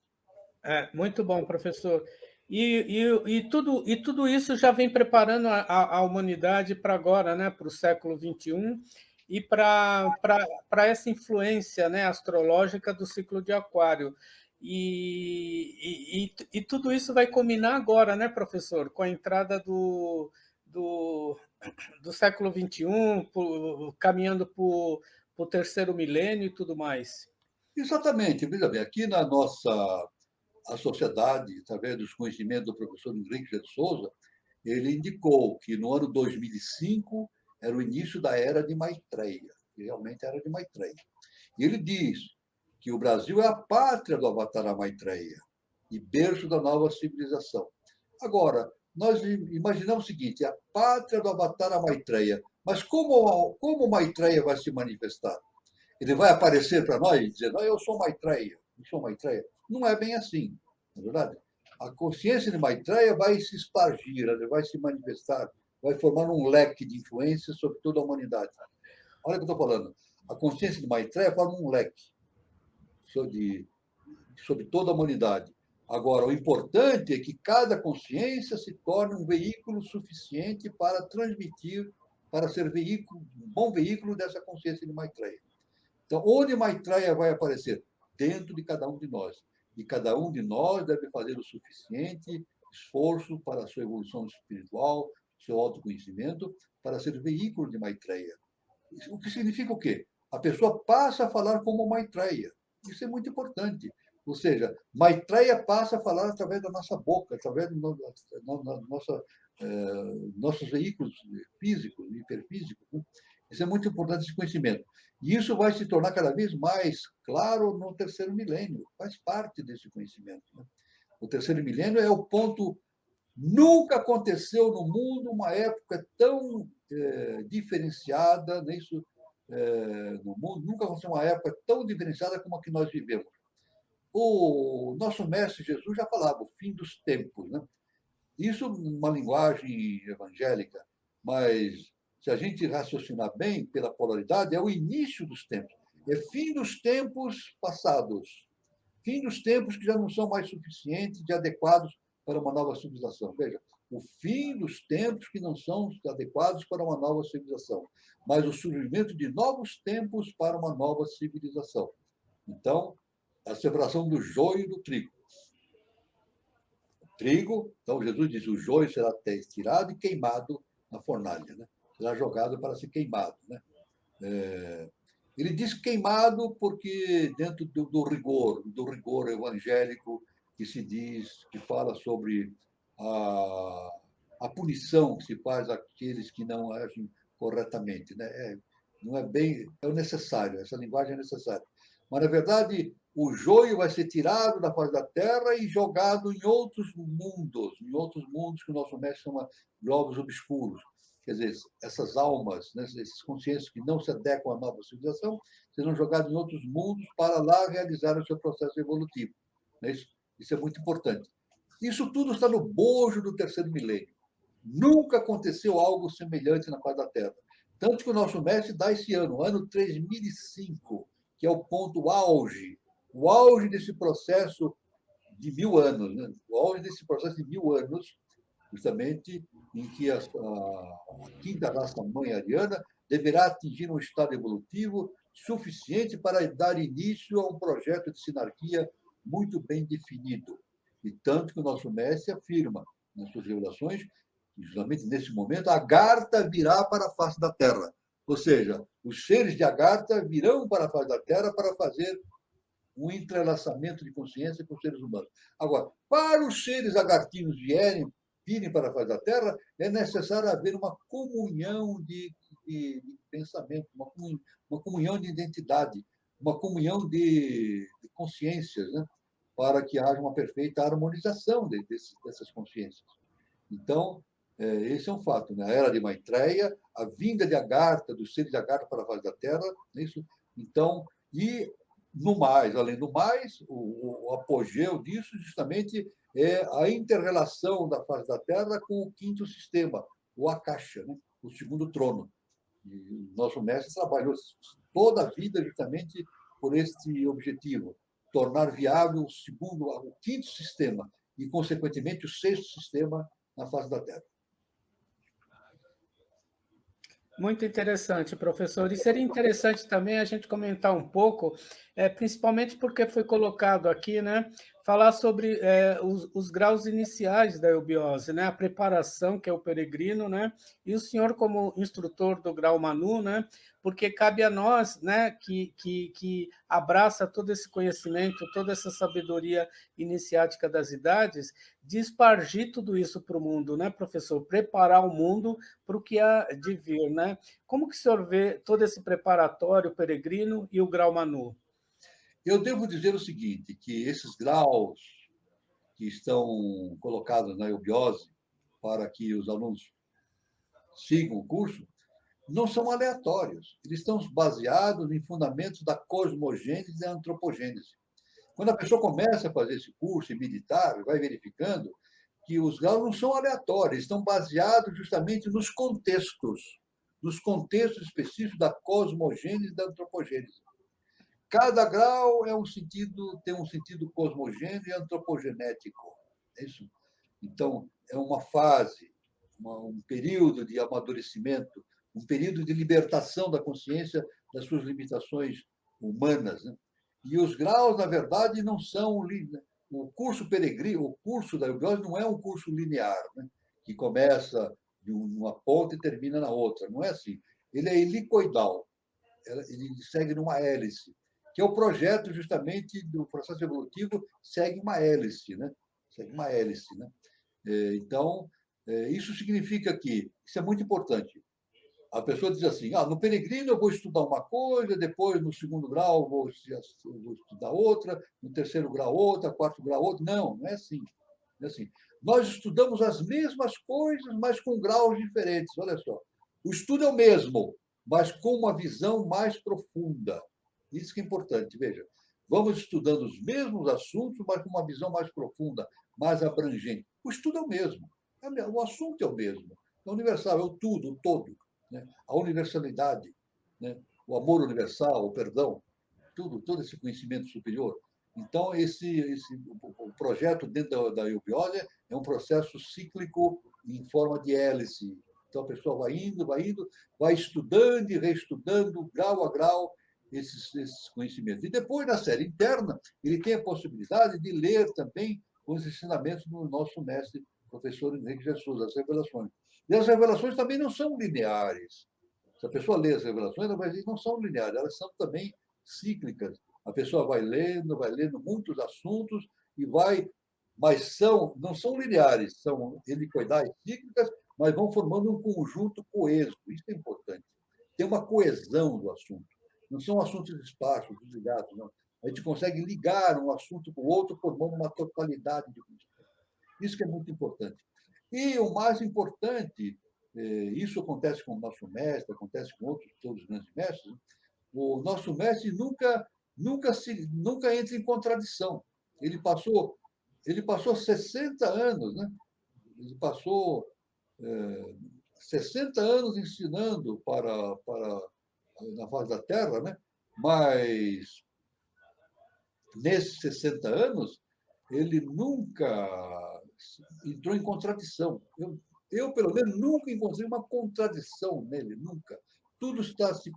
Muito bom, professor. E tudo isso já vem preparando a humanidade para agora, né, para o século XXI, e para essa influência, né, astrológica do ciclo de Aquário. E tudo isso vai culminar agora, né, professor, com a entrada do século XXI, caminhando para o terceiro milênio e tudo mais. Exatamente. Veja bem, aqui na nossa a sociedade, através dos conhecimentos do professor Henrique de Souza, ele indicou que no ano 2005 era o início da era de Maitreya, que realmente era de Maitreya. E ele diz que o Brasil é a pátria do Avatara Maitreya e berço da nova civilização. Agora, nós imaginamos o seguinte, a pátria do Avatara Maitreya, mas como Maitreya vai se manifestar? Ele vai aparecer para nós e dizer, não, eu sou Maitreya, eu sou Maitreya. Não é bem assim, não é verdade? A consciência de Maitreya vai se espargir, ela vai se manifestar, vai formar um leque de influência sobre toda a humanidade. Olha o que eu estou falando. A consciência de Maitreya forma um leque sobre toda a humanidade. Agora, o importante é que cada consciência se torne um veículo suficiente para transmitir, para ser veículo, um bom veículo dessa consciência de Maitreya. Então, onde Maitreya vai aparecer? Dentro de cada um de nós. E cada um de nós deve fazer o suficiente esforço para a sua evolução espiritual, seu autoconhecimento, para ser veículo de Maitreya. O que significa o quê? A pessoa passa a falar como Maitreya. Isso é muito importante. Ou seja, Maitreya passa a falar através da nossa boca, através nossos veículos físicos, hiperfísicos. Né? Isso é muito importante, esse conhecimento. E isso vai se tornar cada vez mais claro no terceiro milênio, faz parte desse conhecimento. Né? O terceiro milênio é o ponto. Nunca aconteceu no mundo uma época tão diferenciada, nisso, no mundo, nunca aconteceu uma época tão diferenciada como a que nós vivemos. O nosso mestre Jesus já falava, o fim dos tempos. Né? Isso numa linguagem evangélica, mas se a gente raciocinar bem pela polaridade, é o início dos tempos. É fim dos tempos passados. Fim dos tempos que já não são mais suficientes e adequados para uma nova civilização. Veja, o fim dos tempos que não são adequados para uma nova civilização, mas o surgimento de novos tempos para uma nova civilização. Então, a separação do joio e do trigo. Trigo, então Jesus diz, o joio será tirado e queimado na fornalha, né? Será jogado para ser queimado. Né? Ele diz queimado porque dentro do rigor evangélico que se diz, que fala sobre a punição que se faz àqueles que não agem corretamente. Né? Não é bem, é o necessário, essa linguagem é necessária. Mas, na verdade, o joio vai ser tirado da face da terra e jogado em outros mundos que o nosso mestre chama globos obscuros. Quer dizer, essas almas, né, essas consciências que não se adequam à nova civilização, serão jogadas em outros mundos para lá realizar o seu processo evolutivo. Né? Isso é muito importante. Isso tudo está no bojo do terceiro milênio. Nunca aconteceu algo semelhante na face da Terra. Tanto que o nosso mestre dá esse ano 3005, que é o auge desse processo de 1000 anos, né? O auge desse processo de 1000 anos, justamente em que a quinta raça-mãe ariana deverá atingir um estado evolutivo suficiente para dar início a um projeto de sinarquia muito bem definido. E tanto que o nosso mestre afirma nas suas revelações que, justamente nesse momento, a Agartha virá para a face da Terra. Ou seja, os seres de Agartha virão para a face da Terra para fazer um entrelaçamento de consciência com os seres humanos. Agora, para os seres agartinos virem para a face da Terra, é necessário haver uma comunhão de pensamento, uma comunhão de identidade, uma comunhão de consciências, né? Para que haja uma perfeita harmonização dessas consciências. Então, esse é um fato. Na era de Maitreya, a vinda de Agartha, dos seres de Agartha para a face da Terra, isso. Então, e no mais, além do mais, o apogeu disso justamente é a interrelação da face da Terra com o quinto sistema, o Akasha, né? O segundo trono. E o nosso mestre trabalhou toda a vida justamente por este objetivo, tornar viável o quinto sistema e, consequentemente, o sexto sistema na face da Terra. Muito interessante, professor. E seria interessante também a gente comentar um pouco, principalmente porque foi colocado aqui, né, falar sobre os graus iniciais da eubiose, né, a preparação, que é o peregrino, né, e o senhor como instrutor do grau Manu, né, porque cabe a nós, né, que abraça todo esse conhecimento, toda essa sabedoria iniciática das idades, de espargir tudo isso para o mundo, né, professor? Preparar o mundo para o que há de vir, né? Como que o senhor vê todo esse preparatório, o peregrino e o grau Manu? Eu devo dizer o seguinte, que esses graus que estão colocados na eubiose para que os alunos sigam o curso, não são aleatórios. Eles estão baseados em fundamentos da cosmogênese e da antropogênese. Quando a pessoa começa a fazer esse curso e meditar, vai verificando que os graus não são aleatórios, estão baseados justamente nos contextos específicos da cosmogênese e da antropogênese. Cada grau tem um sentido cosmogêneo e antropogenético. É isso? Então, é uma fase, um período de amadurecimento, um período de libertação da consciência das suas limitações humanas. Né? E os graus, na verdade, não são. O curso peregrino, o curso da eubiose não é um curso linear, né? Que começa de uma ponta e termina na outra. Não é assim. Ele é helicoidal, ele segue numa hélice, que é o projeto justamente do processo evolutivo, segue uma hélice, né? Segue uma hélice, né? Então, isso significa que, isso é muito importante, a pessoa diz assim, no peregrino eu vou estudar uma coisa, depois no segundo grau eu vou estudar outra, no terceiro grau outra, quarto grau outra. Não, não é assim. Não é assim. Nós estudamos as mesmas coisas, mas com graus diferentes. Olha só. O estudo é o mesmo, mas com uma visão mais profunda. Isso que é importante, veja. Vamos estudando os mesmos assuntos, mas com uma visão mais profunda, mais abrangente. O estudo é o mesmo. O assunto é o mesmo. É universal, é o tudo, o todo. Né? A universalidade, né? O amor universal, o perdão, todo esse conhecimento superior. Então, o projeto dentro da eubiose é um processo cíclico em forma de hélice. Então, a pessoa vai indo, vai estudando e reestudando, grau a grau, esses conhecimentos. E depois, na série interna, ele tem a possibilidade de ler também os ensinamentos do nosso mestre, professor Henrique Jesus, as revelações. E as revelações também não são lineares. Se a pessoa lê as revelações, ela vai dizer que não são lineares, elas são também cíclicas. A pessoa vai lendo muitos assuntos e mas não são lineares, são helicoidais cíclicas, mas vão formando um conjunto coeso. Isso é importante. Tem uma coesão do assunto. Não são assuntos esparsos, desligados, não. A gente consegue ligar um assunto com o outro, formando uma totalidade de conhecimento. Isso que é muito importante. E o mais importante, isso acontece com o nosso mestre, acontece com todos os grandes mestres, o nosso mestre nunca entra em contradição. Ele passou ele passou 60 anos, né? Ele passou 60 anos ensinando na face da Terra, né? Mas nesses 60 anos, ele nunca entrou em contradição. Pelo menos, nunca encontrei uma contradição nele, nunca. Tudo está se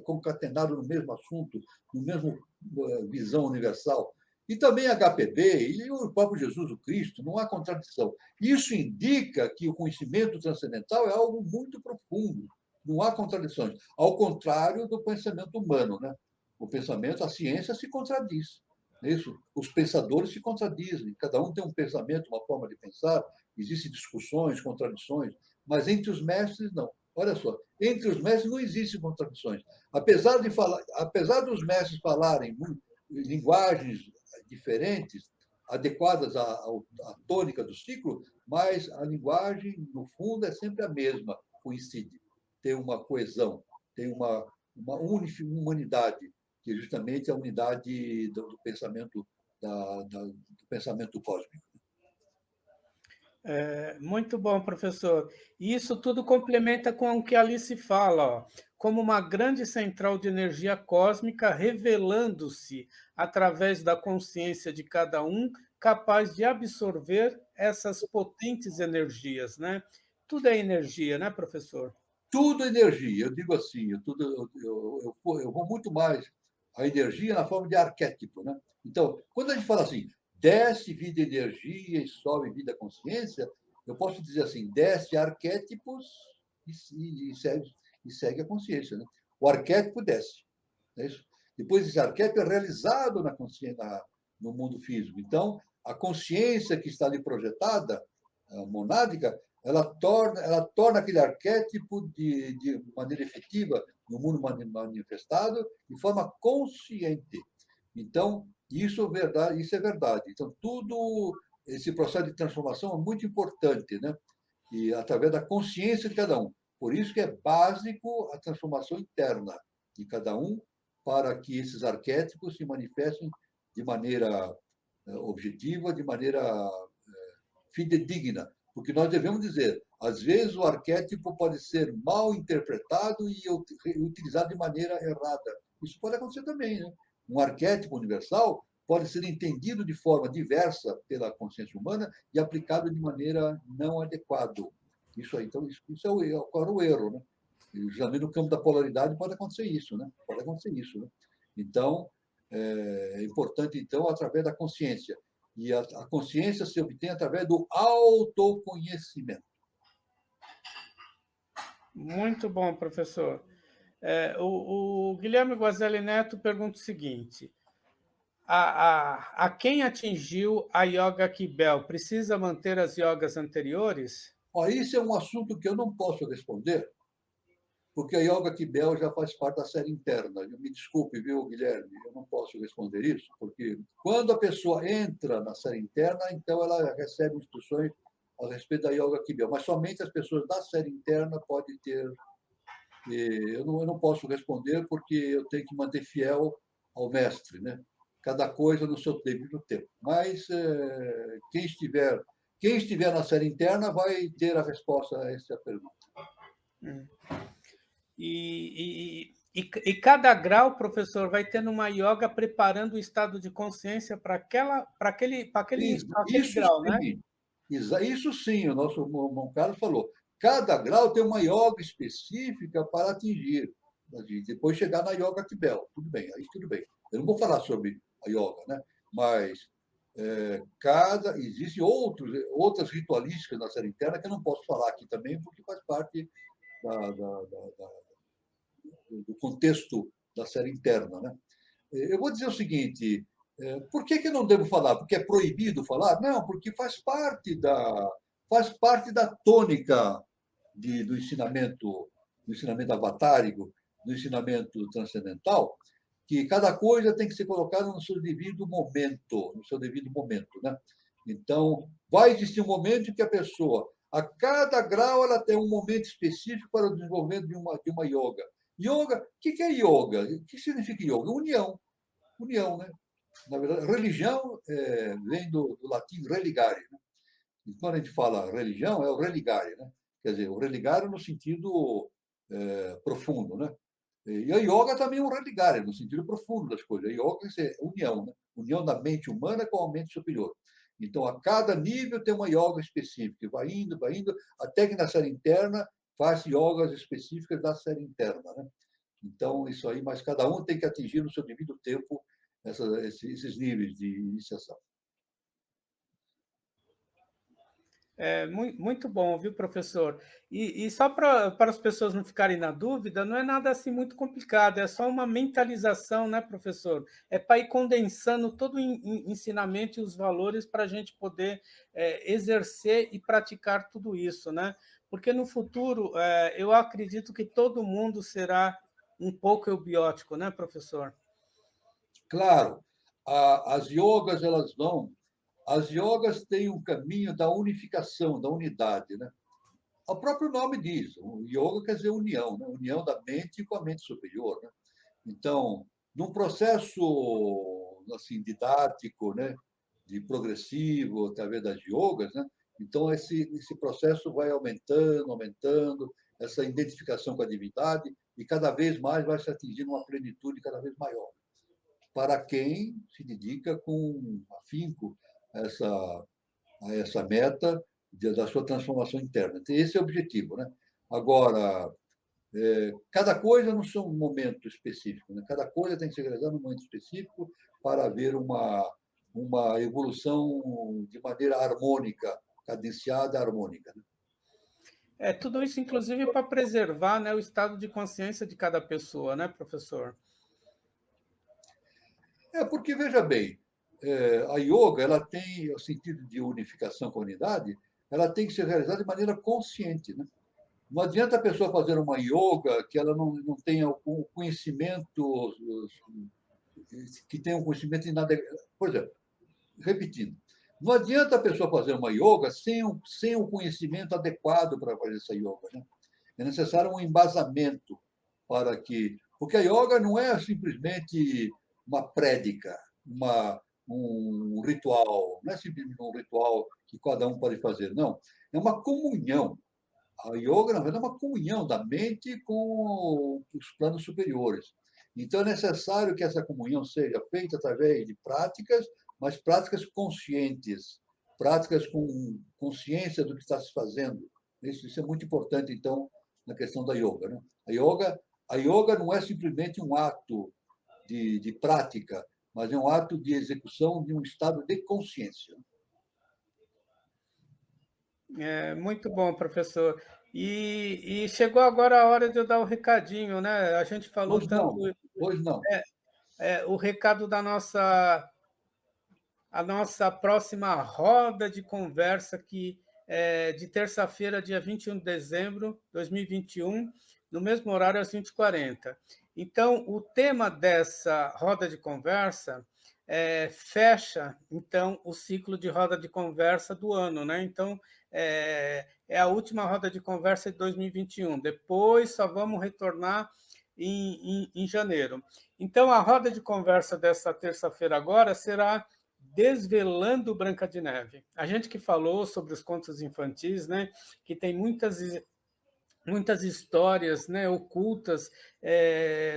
concatenado no mesmo assunto, no mesmo visão universal. E também HPB e o próprio Jesus o Cristo, não há contradição. Isso indica que o conhecimento transcendental é algo muito profundo, não há contradições. Ao contrário do pensamento humano, né? O pensamento, a ciência se contradiz. Isso. Os pensadores se contradizem, cada um tem um pensamento, uma forma de pensar, existem discussões, contradições, mas entre os mestres, não. Olha só, entre os mestres não existem contradições. Apesar dos mestres falarem linguagens diferentes, adequadas à tônica do ciclo, mas a linguagem, no fundo, é sempre a mesma, coincide. Tem uma coesão, tem uma humanidade, que justamente é a unidade do pensamento, do pensamento cósmico. Muito bom, professor. E isso tudo complementa com o que a Alice fala, ó, como uma grande central de energia cósmica revelando-se através da consciência de cada um, capaz de absorver essas potentes energias, né? Tudo é energia, né, professor? Tudo é energia. Eu digo assim, eu vou muito mais a energia na forma de arquétipo. Né? Então, quando a gente fala assim, desce vida energia e sobe vida consciência, eu posso dizer assim, desce arquétipos e segue a consciência. Né? O arquétipo desce. É isso? Depois, esse arquétipo é realizado na consciência, no mundo físico. Então, a consciência que está ali projetada, a monádica, ela torna aquele arquétipo de maneira efetiva no mundo manifestado de forma consciente. Então, isso é verdade. Então, tudo esse processo de transformação é muito importante, né? E através da consciência de cada um. Por isso que é básico a transformação interna de cada um, para que esses arquétipos se manifestem de maneira objetiva, de maneira fidedigna. Porque nós devemos dizer, às vezes o arquétipo pode ser mal interpretado e utilizado de maneira errada. Isso pode acontecer também, né? Um arquétipo universal pode ser entendido de forma diversa pela consciência humana e aplicado de maneira não adequada. Isso aí, então, isso ocorre o erro, né? E justamente no campo da polaridade pode acontecer isso, né? Pode acontecer isso, né? Então, é importante, então, através da consciência. E a consciência se obtém através do autoconhecimento. Muito bom, professor. O Guilherme Guazelli Neto pergunta o seguinte: a quem atingiu a Yoga Kibel, precisa manter as yogas anteriores? Isso é um assunto que eu não posso responder, porque a Yoga Kibel já faz parte da série interna. Me desculpe, viu, Guilherme, eu não posso responder isso, porque quando a pessoa entra na série interna, então ela recebe instruções a respeito da Yoga Kibel, mas somente as pessoas da série interna podem ter. Eu não posso responder porque eu tenho que manter fiel ao mestre, né? Cada coisa no seu devido tempo. Mas quem estiver na série interna vai ter a resposta a essa pergunta. E cada grau, professor, vai tendo uma yoga preparando o estado de consciência para aquele grau, né? Isso sim, o nosso irmão Carlos falou. Cada grau tem uma yoga específica para atingir. Depois chegar na yoga Kibel. Tudo bem, aí tudo bem. Eu não vou falar sobre a yoga, né? Mas existem outras ritualísticas na série interna que eu não posso falar aqui também, porque faz parte do contexto da série interna, né? Eu vou dizer o seguinte: por que eu não devo falar? Porque é proibido falar? Não, porque faz parte da tônica do ensinamento avatárico, do ensinamento transcendental, que cada coisa tem que ser colocada no seu devido momento, né? Então, vai existir um momento em que a pessoa, a cada grau, ela tem um momento específico para o desenvolvimento de uma yoga. Yoga, o que é yoga? O que significa yoga? União, né? Na verdade, religião vem do latim religare, né? E quando a gente fala religião, é o religare, né? Quer dizer, o religare no sentido profundo, né? E a yoga também é um religare, no sentido profundo das coisas. A yoga é união, né? União da mente humana com a mente superior. Então, a cada nível tem uma yoga específica, vai indo, até que na série interna faz yogas específicas da série interna, né? Então, isso aí, mas cada um tem que atingir no seu devido tempo esses níveis de iniciação. Muito bom, viu, professor? E só para as pessoas não ficarem na dúvida, não é nada assim muito complicado, é só uma mentalização, né, professor? É para ir condensando todo o ensinamento e os valores para a gente poder exercer e praticar tudo isso, né? Porque no futuro, eu acredito que todo mundo será um pouco eubiótico, né, professor? Claro, as yogas, as yogas têm um caminho da unificação, da unidade, né? O próprio nome diz, o yoga quer dizer união, né? União da mente com a mente superior, né? Então, num processo assim didático, né, de progressivo através das yogas, né? Então esse processo vai aumentando, aumentando essa identificação com a divindade e cada vez mais vai se atingindo uma plenitude cada vez maior para quem se dedica com afinco a essa meta da sua transformação interna. Esse é o objetivo, né? Agora, cada coisa no seu momento específico, né? Cada coisa tem que ser realizada num momento específico para haver uma evolução de maneira harmônica, cadenciada, harmônica. Né? Tudo isso, inclusive, para preservar, né, o estado de consciência de cada pessoa, né, professor? Porque, veja bem, a yoga ela tem o sentido de unificação com a unidade, ela tem que ser realizada de maneira consciente. Né? Não adianta a pessoa fazer uma yoga que ela não tenha o conhecimento, que tenha um conhecimento inadequado. Por exemplo, repetindo, não adianta a pessoa fazer uma yoga sem o conhecimento adequado para fazer essa yoga. Né? É necessário um embasamento para que. Porque a yoga não é simplesmente uma prédica, um ritual, não é simplesmente um ritual que cada um pode fazer, não. É uma comunhão. A yoga, na verdade, é uma comunhão da mente com os planos superiores. Então, é necessário que essa comunhão seja feita através de práticas, mas práticas conscientes, práticas com consciência do que está se fazendo. Isso é muito importante, então, na questão da yoga. Né? A yoga não é simplesmente um ato de prática, mas é um ato de execução de um estado de consciência. Muito bom, professor. E chegou agora a hora de eu dar o recadinho, né? A gente falou Hoje tanto não, hoje não. o recado a nossa próxima roda de conversa que é de terça-feira, dia 21 de dezembro de 2021, no mesmo horário às 20h40. Então, o tema dessa roda de conversa fecha, então, o ciclo de roda de conversa do ano, né? Então, é a última roda de conversa de 2021. Depois só vamos retornar em janeiro. Então, a roda de conversa dessa terça-feira agora será Desvelando Branca de Neve. A gente que falou sobre os contos infantis, né, que tem muitas histórias, né, ocultas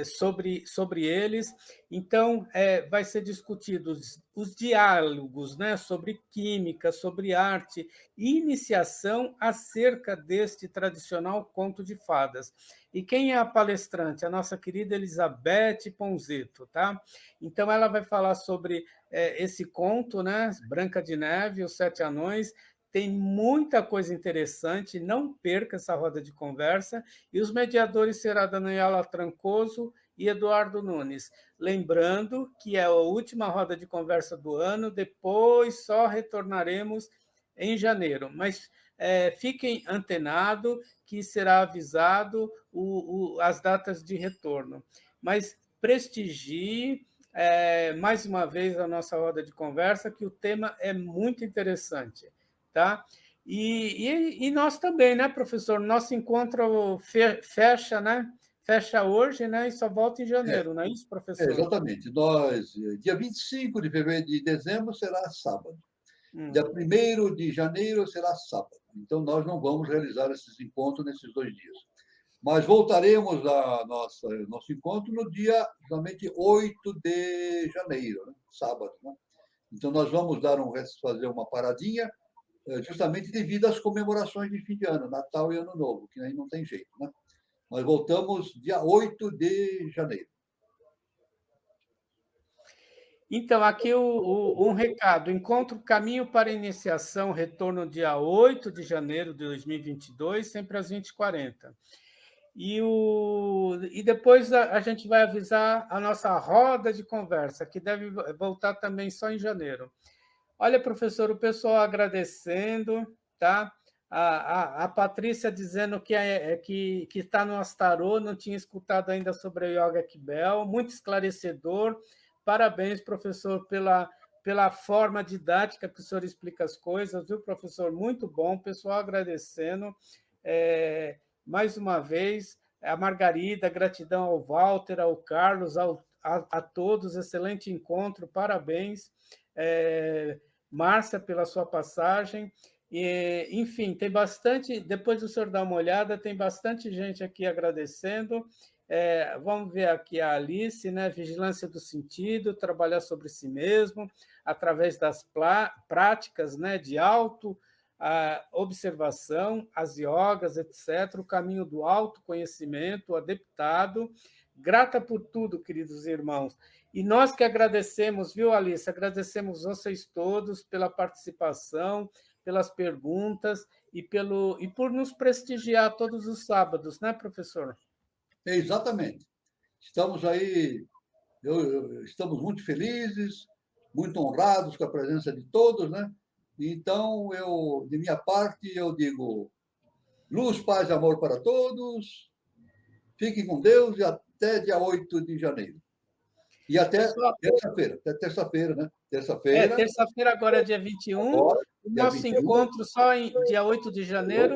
sobre eles. Então, vai ser discutidos os diálogos, né, sobre química, sobre arte e iniciação acerca deste tradicional conto de fadas. E quem é a palestrante? A nossa querida Elizabeth Ponzito, tá? Então, ela vai falar sobre esse conto, né, Branca de Neve, Os Sete Anões. Tem muita coisa interessante, não perca essa roda de conversa. E os mediadores serão Daniela Trancoso e Eduardo Nunes. Lembrando que é a última roda de conversa do ano, depois só retornaremos em janeiro. Mas fiquem antenados que será avisado as datas de retorno. Mas prestigie mais uma vez a nossa roda de conversa, que o tema é muito interessante. Tá? E nós também, né, professor? Nosso encontro fecha, né? fecha hoje, né? E só volta em janeiro, não é isso, professor? Exatamente. Nós, dia 25 de dezembro será sábado. Dia 1º de janeiro será sábado. Então, nós não vamos realizar esses encontros nesses 2 dias. Mas voltaremos a nosso encontro no dia, justamente, 8 de janeiro, né? Sábado. Né? Então, nós vamos fazer uma paradinha, justamente devido às comemorações de fim de ano, Natal e Ano Novo, que aí não tem jeito. Né? Nós voltamos dia 8 de janeiro. Então, aqui um recado. Encontro Caminho para Iniciação, retorno dia 8 de janeiro de 2022, sempre às 20h40. E depois a gente vai avisar a nossa roda de conversa, que deve voltar também só em janeiro. Olha, professor, o pessoal agradecendo, tá? A Patrícia dizendo que está no Astarô, não tinha escutado ainda sobre a Yoga Kibel, muito esclarecedor. Parabéns, professor, pela forma didática que o senhor explica as coisas, viu, professor? Muito bom, pessoal agradecendo. Mais uma vez, a Margarida, gratidão ao Walter, ao Carlos, a todos, excelente encontro, parabéns. Márcia, pela sua passagem. Enfim, tem bastante, depois do senhor dar uma olhada, tem bastante gente aqui agradecendo. Vamos ver aqui a Alice, né? Vigilância do sentido, trabalhar sobre si mesmo, através das práticas, né? De a observação, as yogas, etc., o caminho do autoconhecimento, adeptado. Grata por tudo, queridos irmãos. E nós que agradecemos, viu, Alice? Agradecemos vocês todos pela participação, pelas perguntas e por nos prestigiar todos os sábados, né, professor? Exatamente. Estamos aí, estamos muito felizes, muito honrados com a presença de todos, né? Então, de minha parte, eu digo luz, paz e amor para todos, fiquem com Deus e até dia 8 de janeiro. E até terça-feira, né? Terça-feira agora é dia 21, agora, o nosso 21, encontro só em dia 8 de janeiro.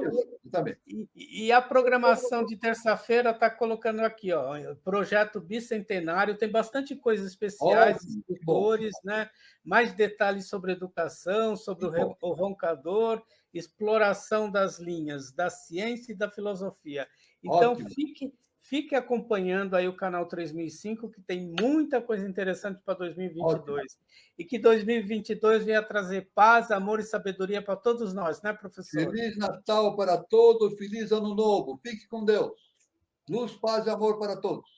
E a programação de terça-feira está colocando aqui, ó, projeto bicentenário, tem bastante coisas especiais, escritores, né? Mais detalhes sobre educação, sobre o roncador, exploração das linhas da ciência e da filosofia. Então, fique acompanhando aí o canal 3005, que tem muita coisa interessante para 2022. Ótimo. E que 2022 venha trazer paz, amor e sabedoria para todos nós, né, professor? Feliz Natal para todos, feliz Ano Novo. Fique com Deus. Luz, paz e amor para todos.